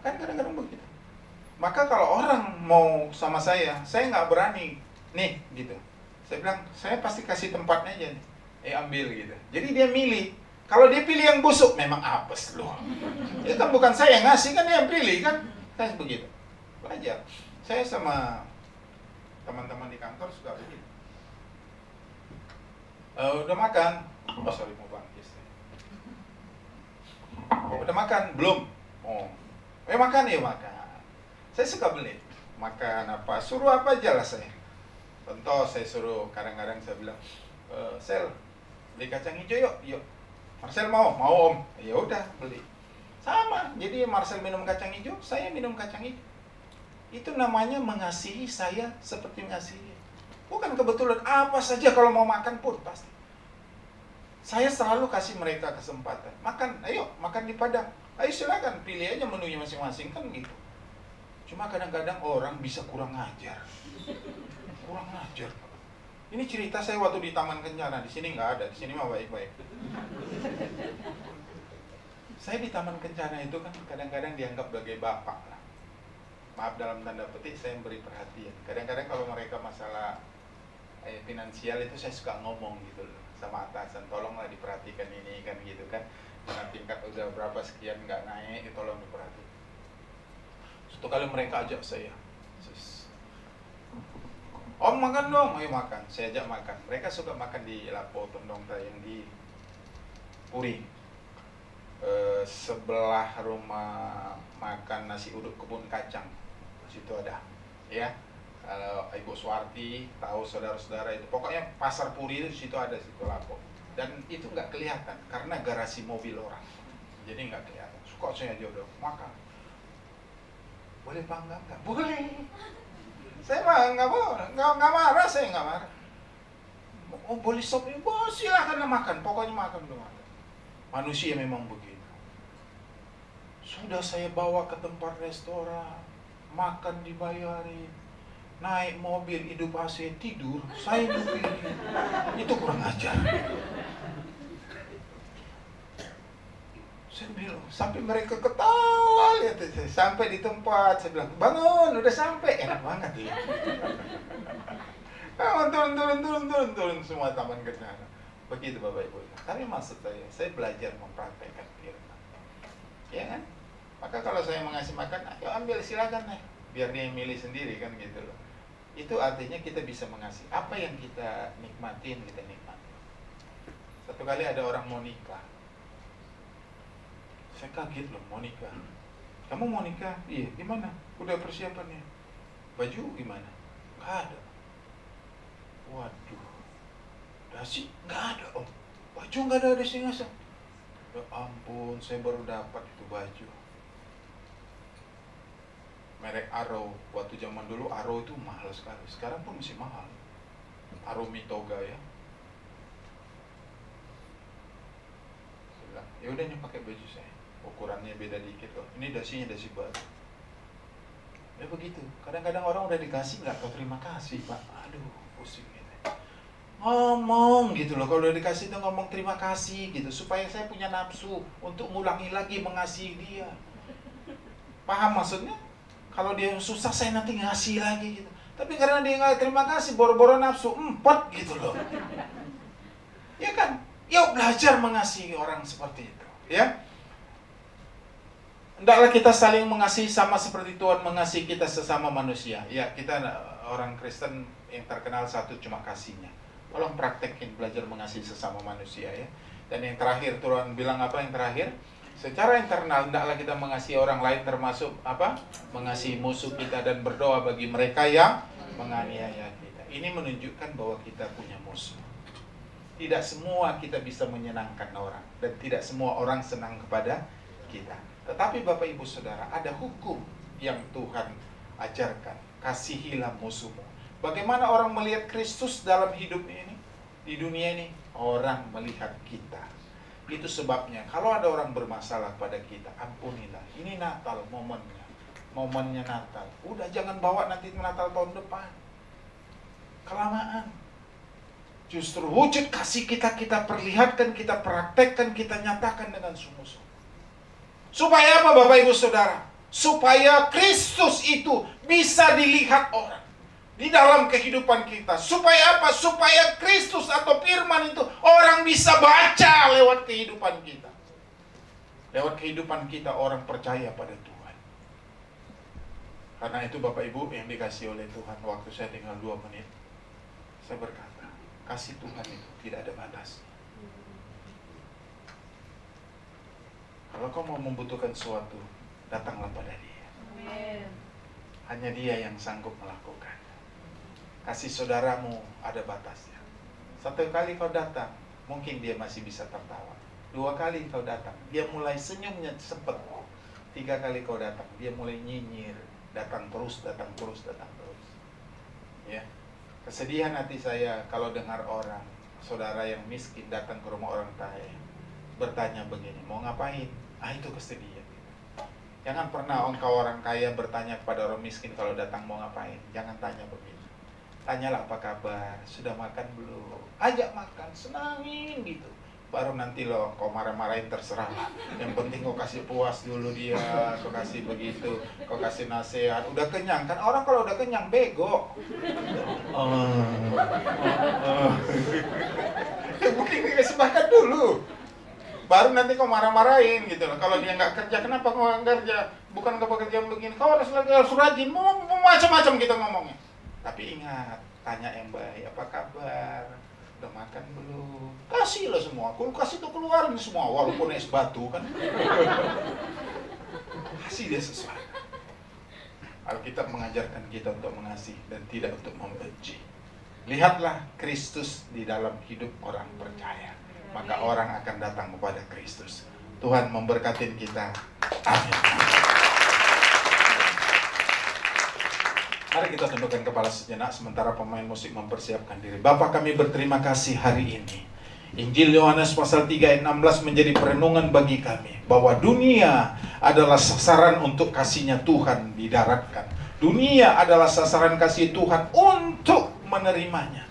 kan kadang-kadang begitu. Maka kalau orang mau sama saya nggak berani, nih gitu. Saya bilang, saya pasti kasih tempatnya aja nih. Ambil gitu. Jadi dia milih. Kalau dia pilih yang busuk, memang apes loh. Itu kan bukan saya yang ngasih, kan dia yang pilih kan. Saya begitu. Belajar. Saya sama teman-teman di kantor suka begitu. Udah makan? Oh sorry, mau bangkis. Udah makan? Belum? Oh, makan ya makan. Saya suka beli. Makan apa? Suruh apa aja lah saya. Contoh saya suruh, kadang-kadang saya bilang, Sel, beli kacang hijau yuk. Yuk. Marcel mau om. Ya udah beli. Sama. Jadi Marcel minum kacang hijau, saya minum kacang hijau. Itu namanya mengasihi saya seperti mengasihi. Bukan kebetulan apa saja kalau mau makan pun pasti. Saya selalu kasih mereka kesempatan. Makan, ayo makan di Padang. Ayo silakan pilih aja menunya masing-masing kan gitu. Cuma kadang-kadang orang bisa kurang ajar. Kurang ajar. Ini cerita saya waktu di Taman Kencana. Di sini nggak ada. Di sini mah baik-baik. Saya di Taman Kencana itu kan kadang-kadang dianggap sebagai bapak lah. Maaf dalam tanda petik saya memberi perhatian. Kadang-kadang kalau mereka masalah finansial itu saya suka ngomong gitu loh sama atasan, tolonglah diperhatikan ini kan gitu kan. Karena tingkat udah berapa sekian nggak naik, tolong diperhatikan. Suatu kali mereka ajak saya, Om makan dong, ayo makan. Saya ajak makan. Mereka suka makan di Lapo Tondong yang di Puri. Sebelah rumah makan nasi uduk kebun kacang. Situ ada, ya. Kalau Ibu Suwarti tahu saudara-saudara itu, pokoknya pasar Puri itu situ ada situ Lapo. Dan itu nggak kelihatan karena garasi mobil orang, jadi nggak kelihatan. Suka saya aja udah makan. Boleh bangga nggak? Boleh. Saya mah nggak marah, saya nggak marah. Oh boleh stop ini, boleh silakan makan. Pokoknya makan dulu makan. Manusia memang begitu. Sudah saya bawa ke tempat restoran, makan dibayarin, naik mobil hidup AC tidur, saya dipilih. Itu kurang ajar. Saya bilang, sampai mereka ketawa lihat saya. Sampai di tempat, saya bilang, bangun, udah sampai. Enak banget ya. Turun semua Taman Kencana. Begitu Bapak Ibu. Tapi maksud saya belajar mempraktekkan firman. Ya kan? Maka kalau saya mengasih makan, ayo ambil silakan nih. Biar dia milih sendiri kan gitu loh. Itu artinya kita bisa mengasihi. Apa yang kita nikmatin, kita nikmati. Satu kali ada orang mau nikah. Saya kaget loh, mau nikah. Kamu mau nikah? Iya, gimana? Udah persiapannya? Baju gimana? Nggak ada. Waduh. Dasi? Nggak ada om. Baju nggak ada di sini. Ya ampun, saya baru dapat itu baju. Merek Arrow. Waktu zaman dulu Arrow itu mahal sekali. Sekarang pun masih mahal. Arrow Mitoga ya. Saya bilang, ya udah nih pakai baju saya. Ukurannya beda dikit kok. Ini dasinya dasi baru. Ya begitu. Kadang-kadang orang udah dikasih nggak tahu terima kasih Pak. Aduh, pusing gitu. Ngomong gitu loh. Kalau udah dikasih tuh ngomong terima kasih gitu. Supaya saya punya nafsu untuk ngulangi lagi mengasihi dia. Paham maksudnya? Kalau dia susah saya nanti ngasih lagi gitu. Tapi karena dia nggak terima kasih, boro-boro nafsu, empot gitu loh. Ya kan? Yuk belajar mengasihi orang seperti itu, ya. Hendaklah kita saling mengasihi sama seperti Tuhan mengasihi kita sesama manusia. Ya, kita orang Kristen yang terkenal satu cuma kasihnya. Tolong praktekin belajar mengasihi sesama manusia, ya. Dan yang terakhir Tuhan bilang apa yang terakhir? Secara internal hendaklah kita mengasihi orang lain, termasuk apa? Mengasihi musuh kita dan berdoa bagi mereka yang menganiaya kita. Ini menunjukkan bahwa kita punya musuh. Tidak semua kita bisa menyenangkan orang, dan tidak semua orang senang kepada kita. Tetapi Bapak Ibu Saudara, ada hukum yang Tuhan ajarkan. Kasihilah musuhmu. Bagaimana orang melihat Kristus dalam hidup ini, di dunia ini? Orang melihat kita. Itu sebabnya kalau ada orang bermasalah pada kita, ampunilah. Ini Natal momennya. Momennya Natal. Udah jangan bawa nanti Natal tahun depan. Kelamaan. Justru wujud kasih kita perlihatkan, kita praktekkan, kita nyatakan dengan sungguh-sungguh. Supaya apa Bapak Ibu Saudara? Supaya Kristus itu bisa dilihat orang di dalam kehidupan kita. Supaya apa? Supaya Kristus atau firman itu orang bisa baca lewat kehidupan kita. Lewat kehidupan kita orang percaya pada Tuhan. Karena itu Bapak Ibu yang dikasih oleh Tuhan, waktu saya tinggal 2 menit, saya berkata, kasih Tuhan itu tidak ada batas. Kalau kau mau membutuhkan sesuatu, datanglah pada Dia. Amin. Hanya Dia yang sanggup melakukan. Kasih saudaramu ada batasnya. 1 kali kau datang, mungkin dia masih bisa tertawa. 2 kali kau datang, dia mulai senyumnya sepet. 3 kali kau datang, dia mulai nyinyir. Datang terus. Ya. Kesedihan hati saya kalau dengar orang, saudara yang miskin datang ke rumah orang kaya, bertanya begini, mau ngapain? Itu kesedihan. Jangan pernah engkau orang kaya bertanya kepada orang miskin kalau datang mau ngapain. Jangan tanya begitu. Tanyalah apa kabar, sudah makan belum? Ajak makan, senangin gitu. Baru nanti lo kau marah-marahin terserah. Yang penting kau kasih puas dulu dia, kau kasih begitu, kau kasih nasihat. Udah kenyang kan? Orang kalau udah kenyang bego. Mungkin dikasih makan dulu. Baru nanti kau marah-marahin gitu loh. Kalau dia nggak kerja, kenapa kau nggak kerja? Bukan kau pekerjaan begini. Kau harus rajin, mau macam-macam kita ngomongnya. Tapi ingat, tanya yang baik, apa kabar? Udah makan belum? Kasih lah semua, kulkas itu keluarin semua, walaupun es batu kan. Kasih dia sesuatu. Alkitab mengajarkan kita untuk mengasihi dan tidak untuk membenci. Lihatlah Kristus di dalam hidup orang percaya, maka orang akan datang kepada Kristus. Tuhan memberkati kita. Amin. Mari kita tundukkan kepala sejenak sementara pemain musik mempersiapkan diri. Bapa, kami berterima kasih hari ini. Injil Yohanes pasal 3 ayat 16 menjadi perenungan bagi kami. Bahwa dunia adalah sasaran untuk kasihnya Tuhan didaratkan. Dunia adalah sasaran kasih Tuhan untuk menerimanya.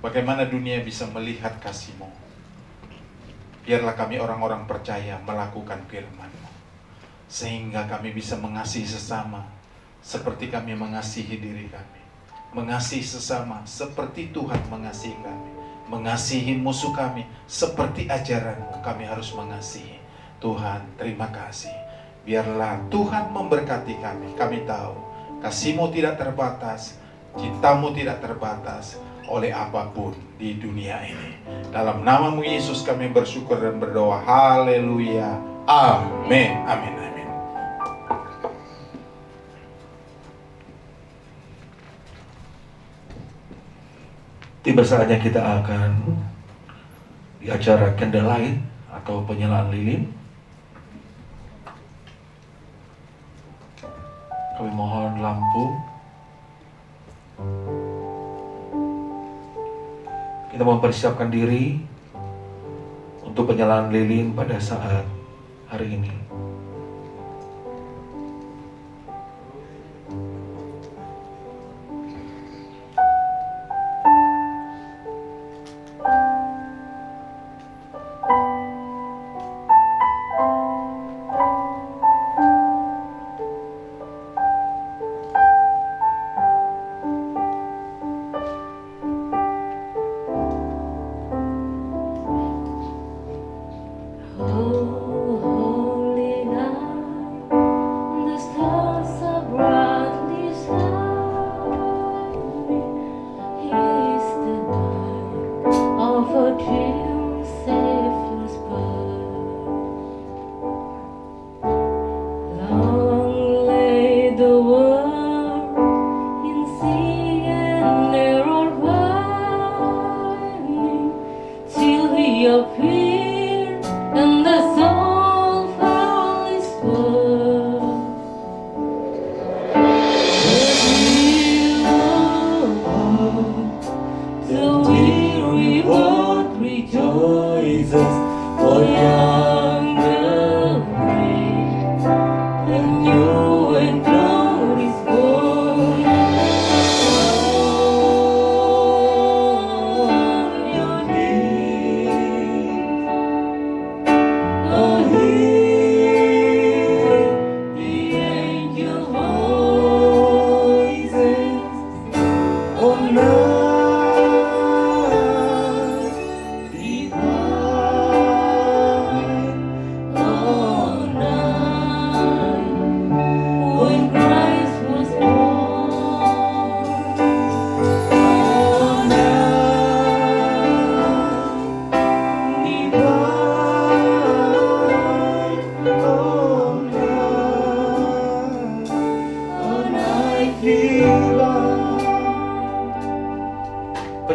Bagaimana dunia bisa melihat kasih-Mu? Biarlah kami orang-orang percaya melakukan firman-Mu. Sehingga kami bisa mengasihi sesama seperti kami mengasihi diri kami. Mengasihi sesama seperti Tuhan mengasihi kami. Mengasihi musuh kami seperti ajaran-Mu kami harus mengasihi. Tuhan, terima kasih. Biarlah Tuhan memberkati kami. Kami tahu kasih-Mu tidak terbatas, cinta-Mu tidak terbatas oleh apapun di dunia ini. Dalam nama-Mu Yesus kami bersyukur dan berdoa. Haleluya. Amin. Amin. Amin. Tiba saatnya kita akan di acara candlelight atau penyalaan lilin. Kami mohon lampu. Kita mempersiapkan diri untuk penyalaan lilin pada saat hari ini.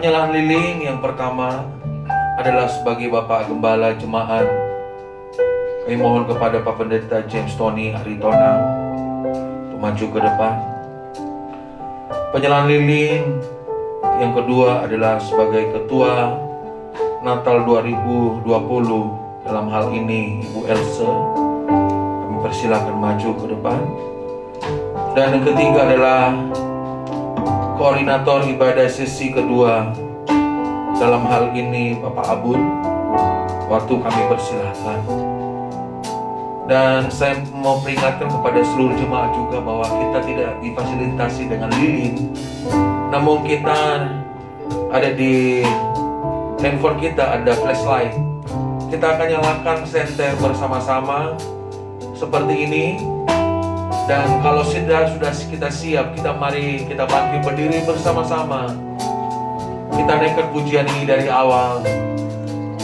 Penyalahan lilin yang pertama adalah sebagai Bapak Gembala Jemaat. Kami mohon kepada Pak Pendeta James Tony Aritonang untuk maju ke depan. Penyalahan lilin yang kedua adalah sebagai Ketua Natal 2020, dalam hal ini Ibu Elsa. Kami persilakan maju ke depan. Dan yang ketiga adalah Koordinator ibadah sesi kedua, dalam hal ini Bapak Abun. Waktu kami persilahkan. Dan saya mau peringatkan kepada seluruh jemaat juga bahwa kita tidak difasilitasi dengan lilin, namun kita ada di handphone kita ada flashlight. Kita akan nyalakan senter bersama-sama seperti ini. Dan kalau sudah kita siap, mari kita bangkit berdiri bersama-sama. Kita naikkan pujian ini dari awal.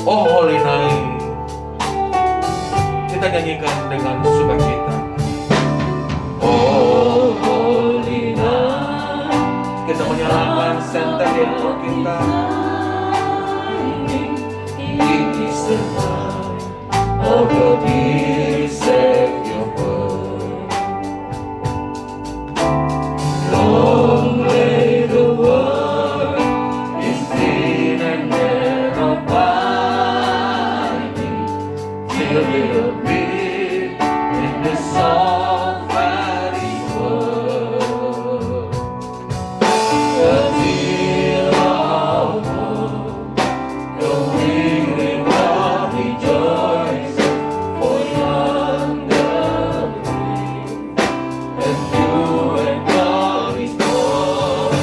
Oh Holy Night. Kita nyanyikan dengan sukacita. Oh Holy Night. Kita menyalakan senter di handphone kita. It is the night of your dear Savior birth. Long lay the world in sin and error binding, till it appeared in the soft valley world. The tear of hope, the weary world rejoices, for yonder dream, and you and God is born.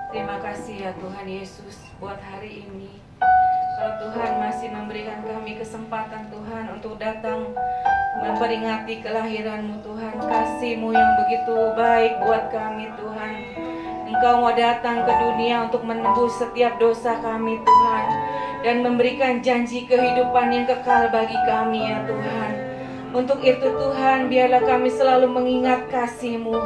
Terima kasih ya Tuhan Yesus buat hari ini. Kalau Tuhan masih memberikan kami kesempatan Tuhan untuk datang memperingati kelahiran-Mu Tuhan, kasih-Mu yang begitu baik buat kami Tuhan. Engkau mau datang ke dunia untuk menebus setiap dosa kami Tuhan, dan memberikan janji kehidupan yang kekal bagi kami ya Tuhan. Untuk itu Tuhan, biarlah kami selalu mengingat kasih-Mu,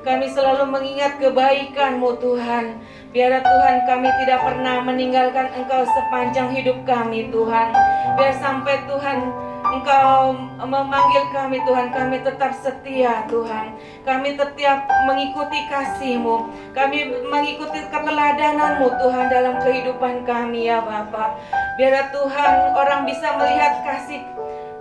kami selalu mengingat kebaikan-Mu Tuhan. Biarlah Tuhan kami tidak pernah meninggalkan Engkau sepanjang hidup kami Tuhan. Biar sampai Tuhan Engkau memanggil kami Tuhan, kami tetap setia Tuhan. Kami tetap mengikuti kasih-Mu, kami mengikuti keteladanan-Mu Tuhan dalam kehidupan kami ya Bapa. Biarlah Tuhan orang bisa melihat kasih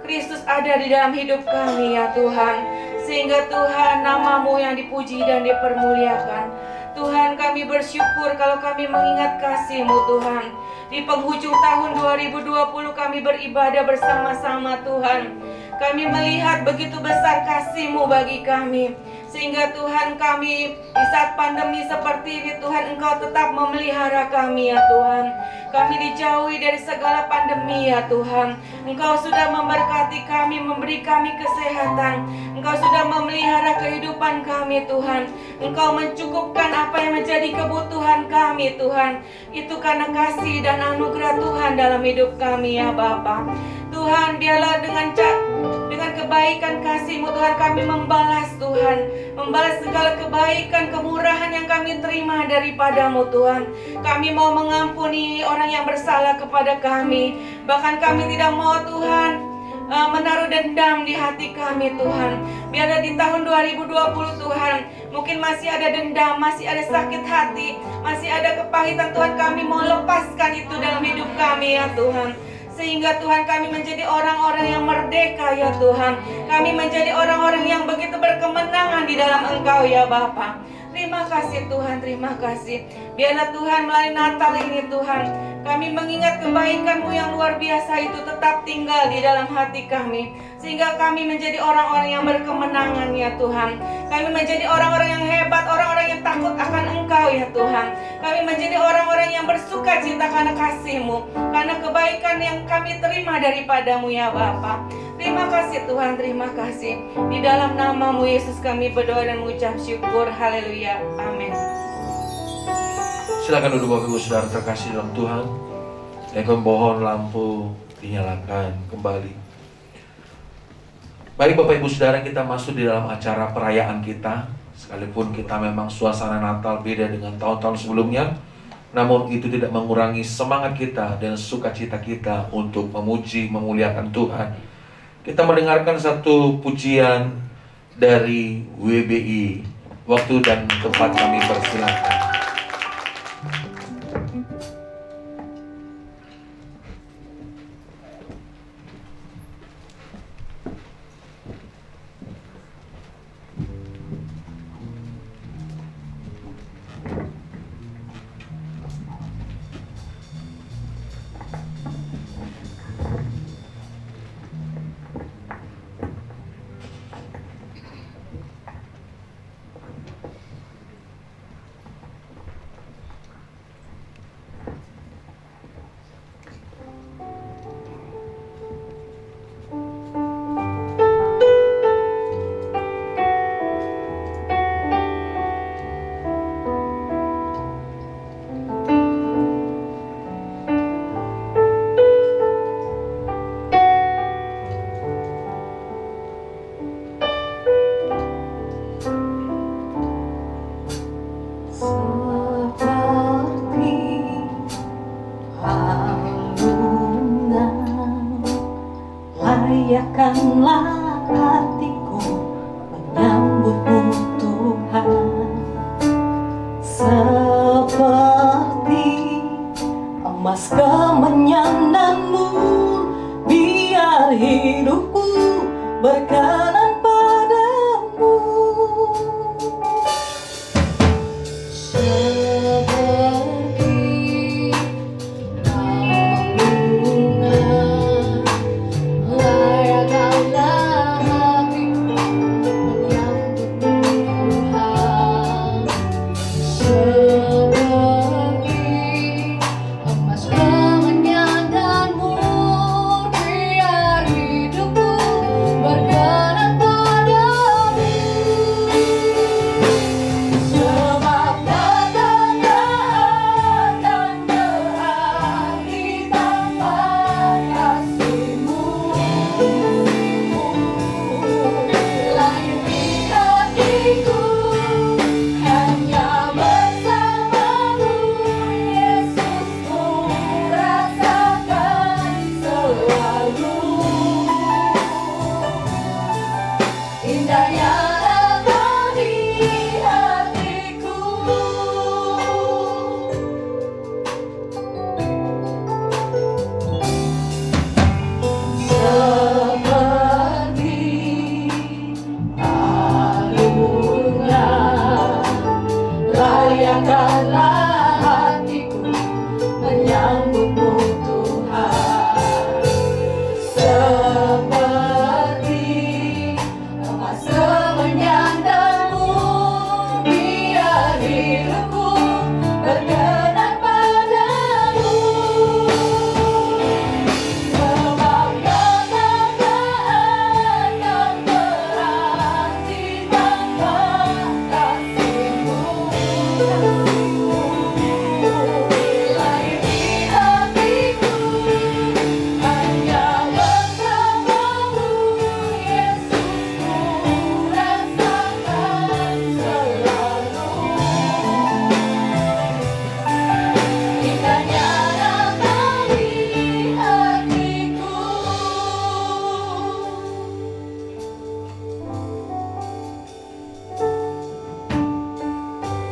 Kristus ada di dalam hidup kami ya Tuhan. Sehingga Tuhan nama-Mu yang dipuji dan dipermuliakan. Tuhan kami bersyukur kalau kami mengingat kasih-Mu Tuhan. Di penghujung tahun 2020 kami beribadah bersama-sama Tuhan. Kami melihat begitu besar kasih-Mu bagi kami. Sehingga Tuhan kami di saat pandemi seperti ini Tuhan Engkau tetap memelihara kami ya Tuhan. Kami dijauhi dari segala pandemi ya Tuhan. Engkau sudah memberkati kami, memberi kami kesehatan. Engkau sudah memelihara kehidupan kami Tuhan. Engkau mencukupkan apa yang menjadi kebutuhan kami Tuhan. Itu karena kasih dan anugerah Tuhan dalam hidup kami ya Bapa. Tuhan biarlah dengan kebaikan kasih-Mu Tuhan, kami membalas Tuhan, membalas segala kebaikan, kemurahan yang kami terima daripada-Mu Tuhan. Kami mau mengampuni orang yang bersalah kepada kami, bahkan kami tidak mau Tuhan menaruh dendam di hati kami Tuhan. Biarlah di tahun 2020 Tuhan, mungkin masih ada dendam, masih ada sakit hati, masih ada kepahitan Tuhan, kami mau lepaskan itu dalam hidup kami ya Tuhan. Sehingga Tuhan kami menjadi orang-orang yang merdeka ya Tuhan. Kami menjadi orang-orang yang begitu berkemenangan di dalam Engkau ya Bapa. Terima kasih Tuhan, terima kasih. Biarlah Tuhan melalui Natal ini Tuhan, kami mengingat kebaikan-Mu yang luar biasa itu tetap tinggal di dalam hati kami. Sehingga kami menjadi orang-orang yang berkemenangan ya Tuhan. Kami menjadi orang-orang yang hebat, orang-orang yang takut akan Engkau ya Tuhan. Kami menjadi orang-orang yang bersuka cita karena kasih-Mu, karena kebaikan yang kami terima daripada-Mu ya Bapa. Terima kasih Tuhan, terima kasih. Di dalam nama-Mu Yesus kami berdoa dan mengucap syukur. Haleluya. Amin. Silakan duduk Bapak Ibu Saudara terkasih dalam Tuhan. Saya mohon lampu dinyalakan kembali. Baik Bapak Ibu Saudara, kita masuk di dalam acara perayaan kita. Sekalipun kita memang suasana Natal beda dengan tahun-tahun sebelumnya, namun itu tidak mengurangi semangat kita dan sukacita kita untuk memuji, memuliakan Tuhan. Kita mendengarkan satu pujian dari WBI. Waktu dan tempat kami persilakan. Layakkanlah hatiku menyambutmu Tuhan, seperti emas kemenyanganmu, biar hidupku berkenan padamu. Berkenan padamu.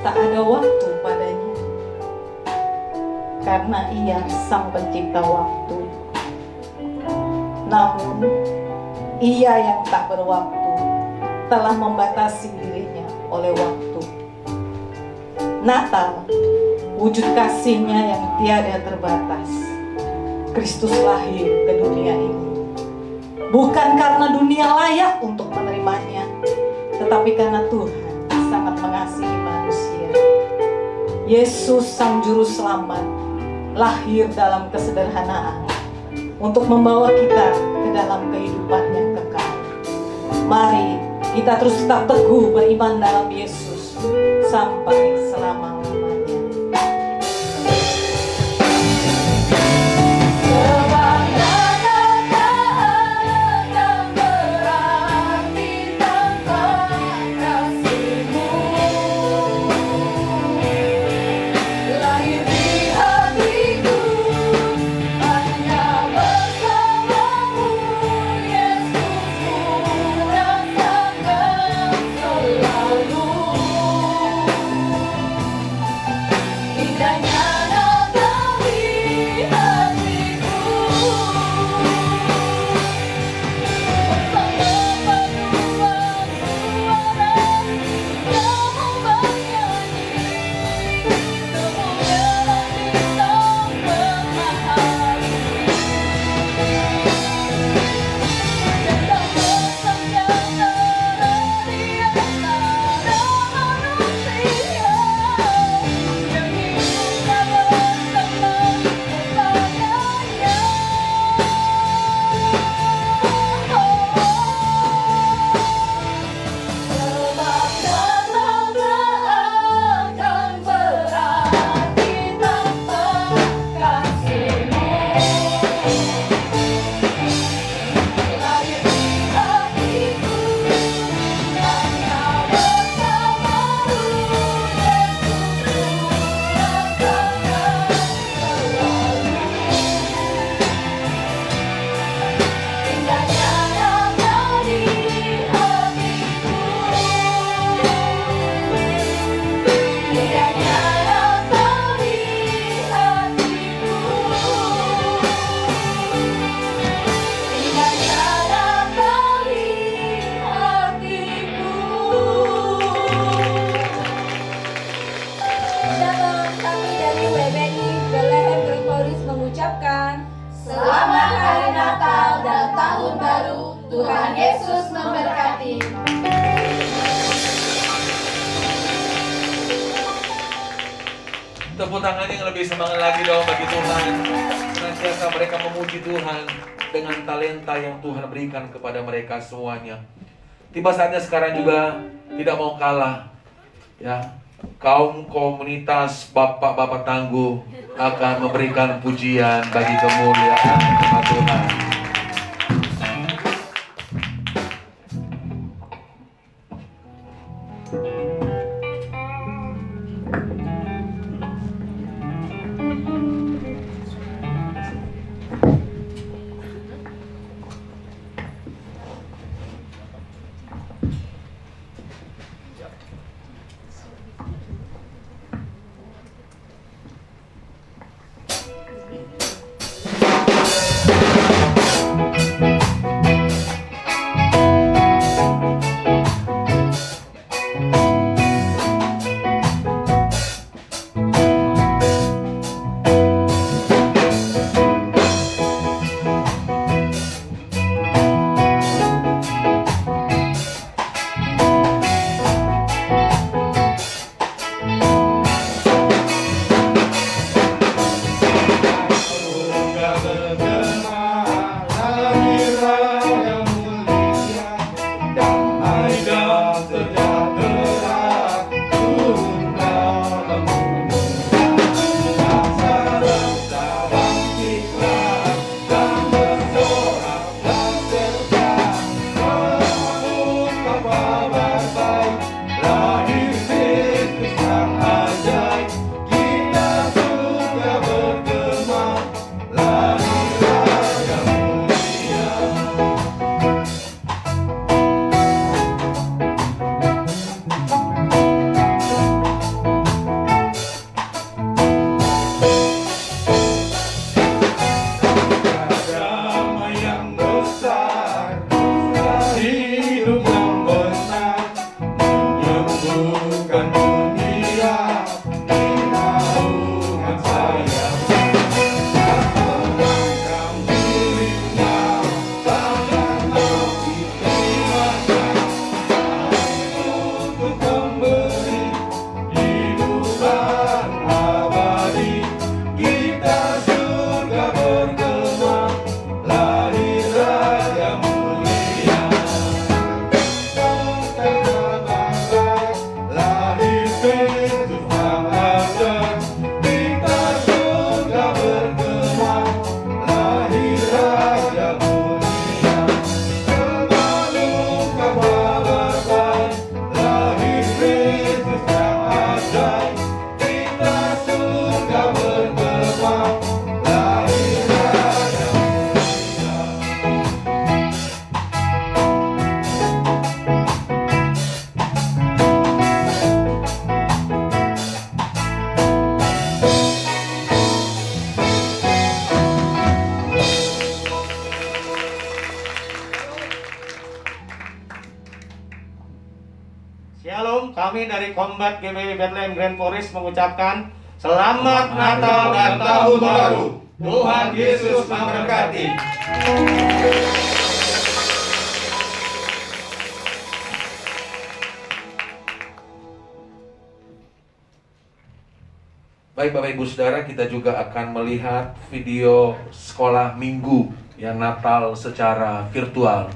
tak ada waktu padanya, karena Ia Sang Pencipta waktu. Namun, Ia yang tak berwaktu telah membatasi dirinya oleh waktu. Natal, wujud kasih-Nya yang tiada terbatas. Kristus lahir ke dunia ini, bukan karena dunia layak untuk menerimanya, tetapi karena Tuhan sangat mengasihi manusia. Yesus Sang Juru Selamat lahir dalam kesederhanaan untuk membawa kita ke dalam kehidupan yang kekal. Mari kita terus tetap teguh beriman dalam Yesus sampai selama-lamanya. Selamat Hari Natal dan Tahun Baru. Tuhan Yesus memberkati. Tepuk tangan yang lebih semangat lagi dong bagi Tuhan. Senantiasa mereka memuji Tuhan dengan talenta yang Tuhan berikan kepada mereka semuanya. Tiba saatnya sekarang juga tidak mau kalah, ya. Kaum komunitas bapak-bapak tangguh akan memberikan pujian bagi kemuliaan nama Tuhan. Shalom, kami dari Kombat GBW Bethlehem Grand Forest mengucapkan Selamat Natal dan Tahun Baru. Tuhan Yesus memberkati. Baik Bapak Ibu Saudara, kita juga akan melihat video sekolah minggu yang Natal secara virtual.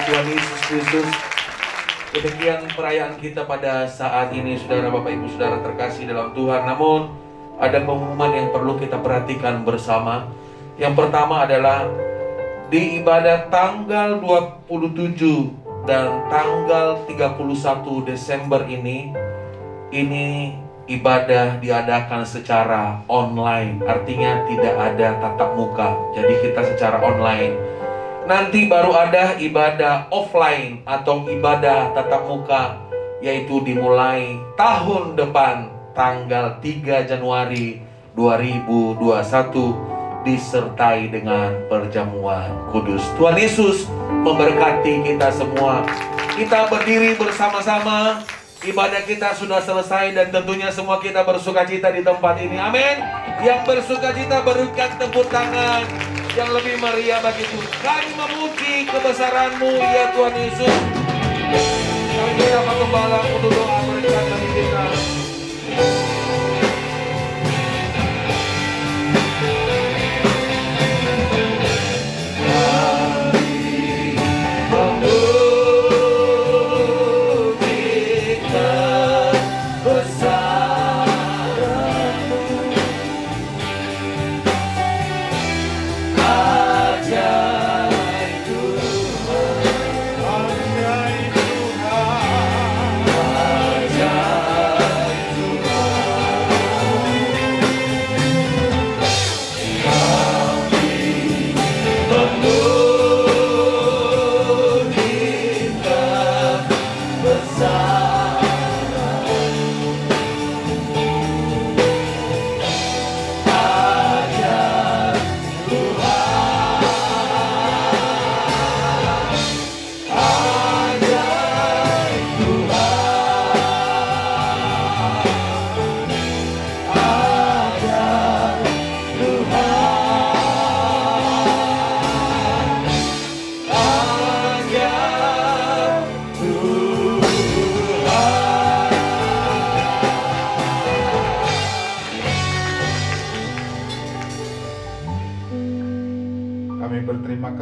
Tuhan Yesus Kristus. Demikian perayaan kita pada saat ini, saudara, Bapak Ibu Saudara terkasih dalam Tuhan. Namun ada pengumuman yang perlu kita perhatikan bersama. Yang pertama adalah di ibadah tanggal 27 dan tanggal 31 Desember ini ibadah diadakan secara online, artinya tidak ada tatap muka. Jadi kita secara online. Nanti baru ada ibadah offline atau ibadah tatap muka, yaitu dimulai tahun depan tanggal 3 Januari 2021 disertai dengan perjamuan kudus. Tuhan Yesus memberkati kita semua. Kita berdiri bersama-sama. Ibadah kita sudah selesai dan tentunya semua kita bersukacita di tempat ini. Amin. Yang bersukacita berikan tepuk tangan yang lebih meriah bagi Tuhan. Kami memuji kebesaran-Mu ya Tuhan Yesus. Kami minta Pak Gembala untuk doa berkat bagi kita. Memuji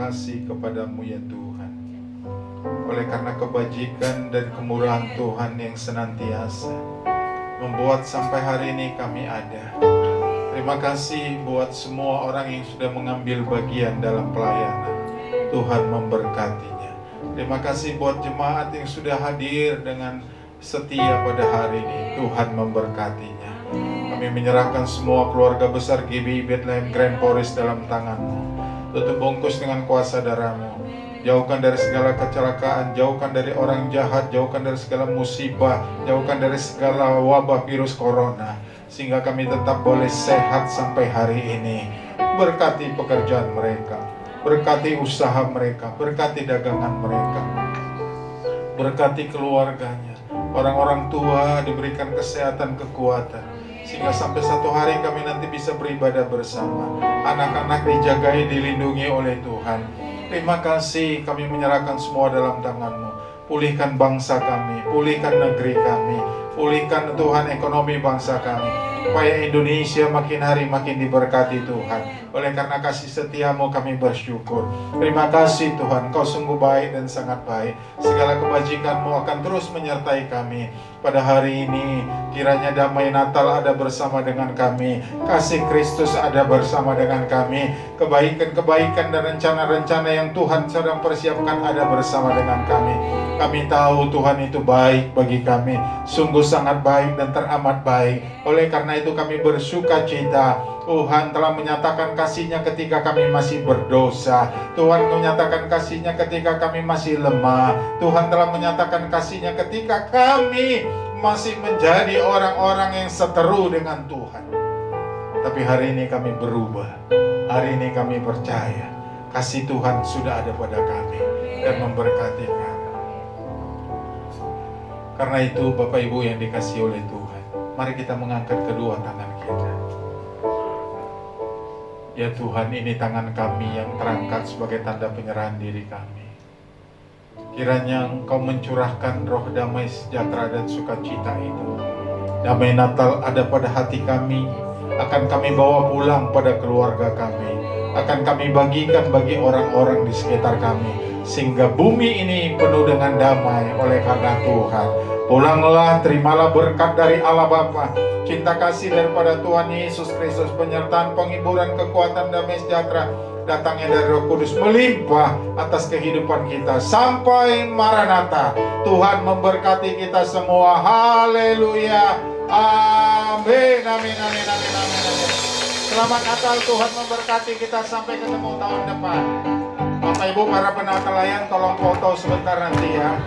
kasih kepadamu ya Tuhan. Oleh karena kebajikan dan kemurahan Tuhan yang senantiasa membuat sampai hari ini kami ada. Terima kasih buat semua orang yang sudah mengambil bagian dalam pelayanan. Tuhan memberkatinya. Terima kasih buat jemaat yang sudah hadir dengan setia pada hari ini. Tuhan memberkatinya. Kami menyerahkan semua keluarga besar GBI Bethlehem Grand Forest dalam tangan-Mu. Tutup bungkus dengan kuasa darah-Mu. Jauhkan dari segala kecelakaan, jauhkan dari orang jahat, jauhkan dari segala musibah, jauhkan dari segala wabah virus corona, sehingga kami tetap boleh sehat sampai hari ini. Berkati pekerjaan mereka, berkati usaha mereka, berkati dagangan mereka, berkati keluarganya. Orang-orang tua diberikan kesehatan, kekuatan, sehingga sampai satu hari kami nanti bisa beribadah bersama. Anak-anak dijagai, dilindungi oleh Tuhan. Terima kasih, kami menyerahkan semua dalam tangan-Mu. Pulihkan bangsa kami, pulihkan negeri kami, pulihkan Tuhan ekonomi bangsa kami, supaya Indonesia makin hari makin diberkati Tuhan. Oleh karena kasih setia-Mu kami bersyukur. Terima kasih Tuhan, Kau sungguh baik dan sangat baik. Segala kebajikan-Mu akan terus menyertai kami. Pada hari ini kiranya damai Natal ada bersama dengan kami, kasih Kristus ada bersama dengan kami, kebaikan-kebaikan dan rencana-rencana yang Tuhan sedang persiapkan ada bersama dengan kami. Kami tahu Tuhan itu baik bagi kami, sungguh sangat baik dan teramat baik. Oleh karena itu kami bersuka cita. Tuhan telah menyatakan kasih-Nya ketika kami masih berdosa. Tuhan menyatakan kasih-Nya ketika kami masih lemah. Tuhan telah menyatakan kasih-Nya ketika kami masih menjadi orang-orang yang seteru dengan Tuhan. Tapi hari ini kami berubah. Hari ini kami percaya kasih Tuhan sudah ada pada kami dan memberkati kami. Karena itu Bapak Ibu yang dikasihi oleh Tuhan, mari kita mengangkat kedua tangan kita. Ya Tuhan, ini tangan kami yang terangkat sebagai tanda penyerahan diri kami. Kiranya Engkau mencurahkan roh damai sejahtera dan sukacita itu. Damai Natal ada pada hati kami, akan kami bawa pulang pada keluarga kami, akan kami bagikan bagi orang-orang di sekitar kami, sehingga bumi ini penuh dengan damai oleh karena Tuhan. Pulanglah, terimalah berkat dari Allah Bapa, cinta kasih daripada Tuhan Yesus Kristus, penyertaan, penghiburan, kekuatan, damai sejahtera datangnya dari Roh Kudus melimpah atas kehidupan kita sampai Maranatha. Tuhan memberkati kita semua. Haleluya. Amin. Amin. Amin. Amin. Amin. Amin. Selamat Natal, Tuhan memberkati kita sampai ketemu tahun depan. Bapak Ibu para penatalayan tolong foto sebentar nanti ya.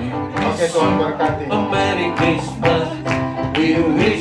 Oke, Tuhan berkati. A Merry Christmas, we wish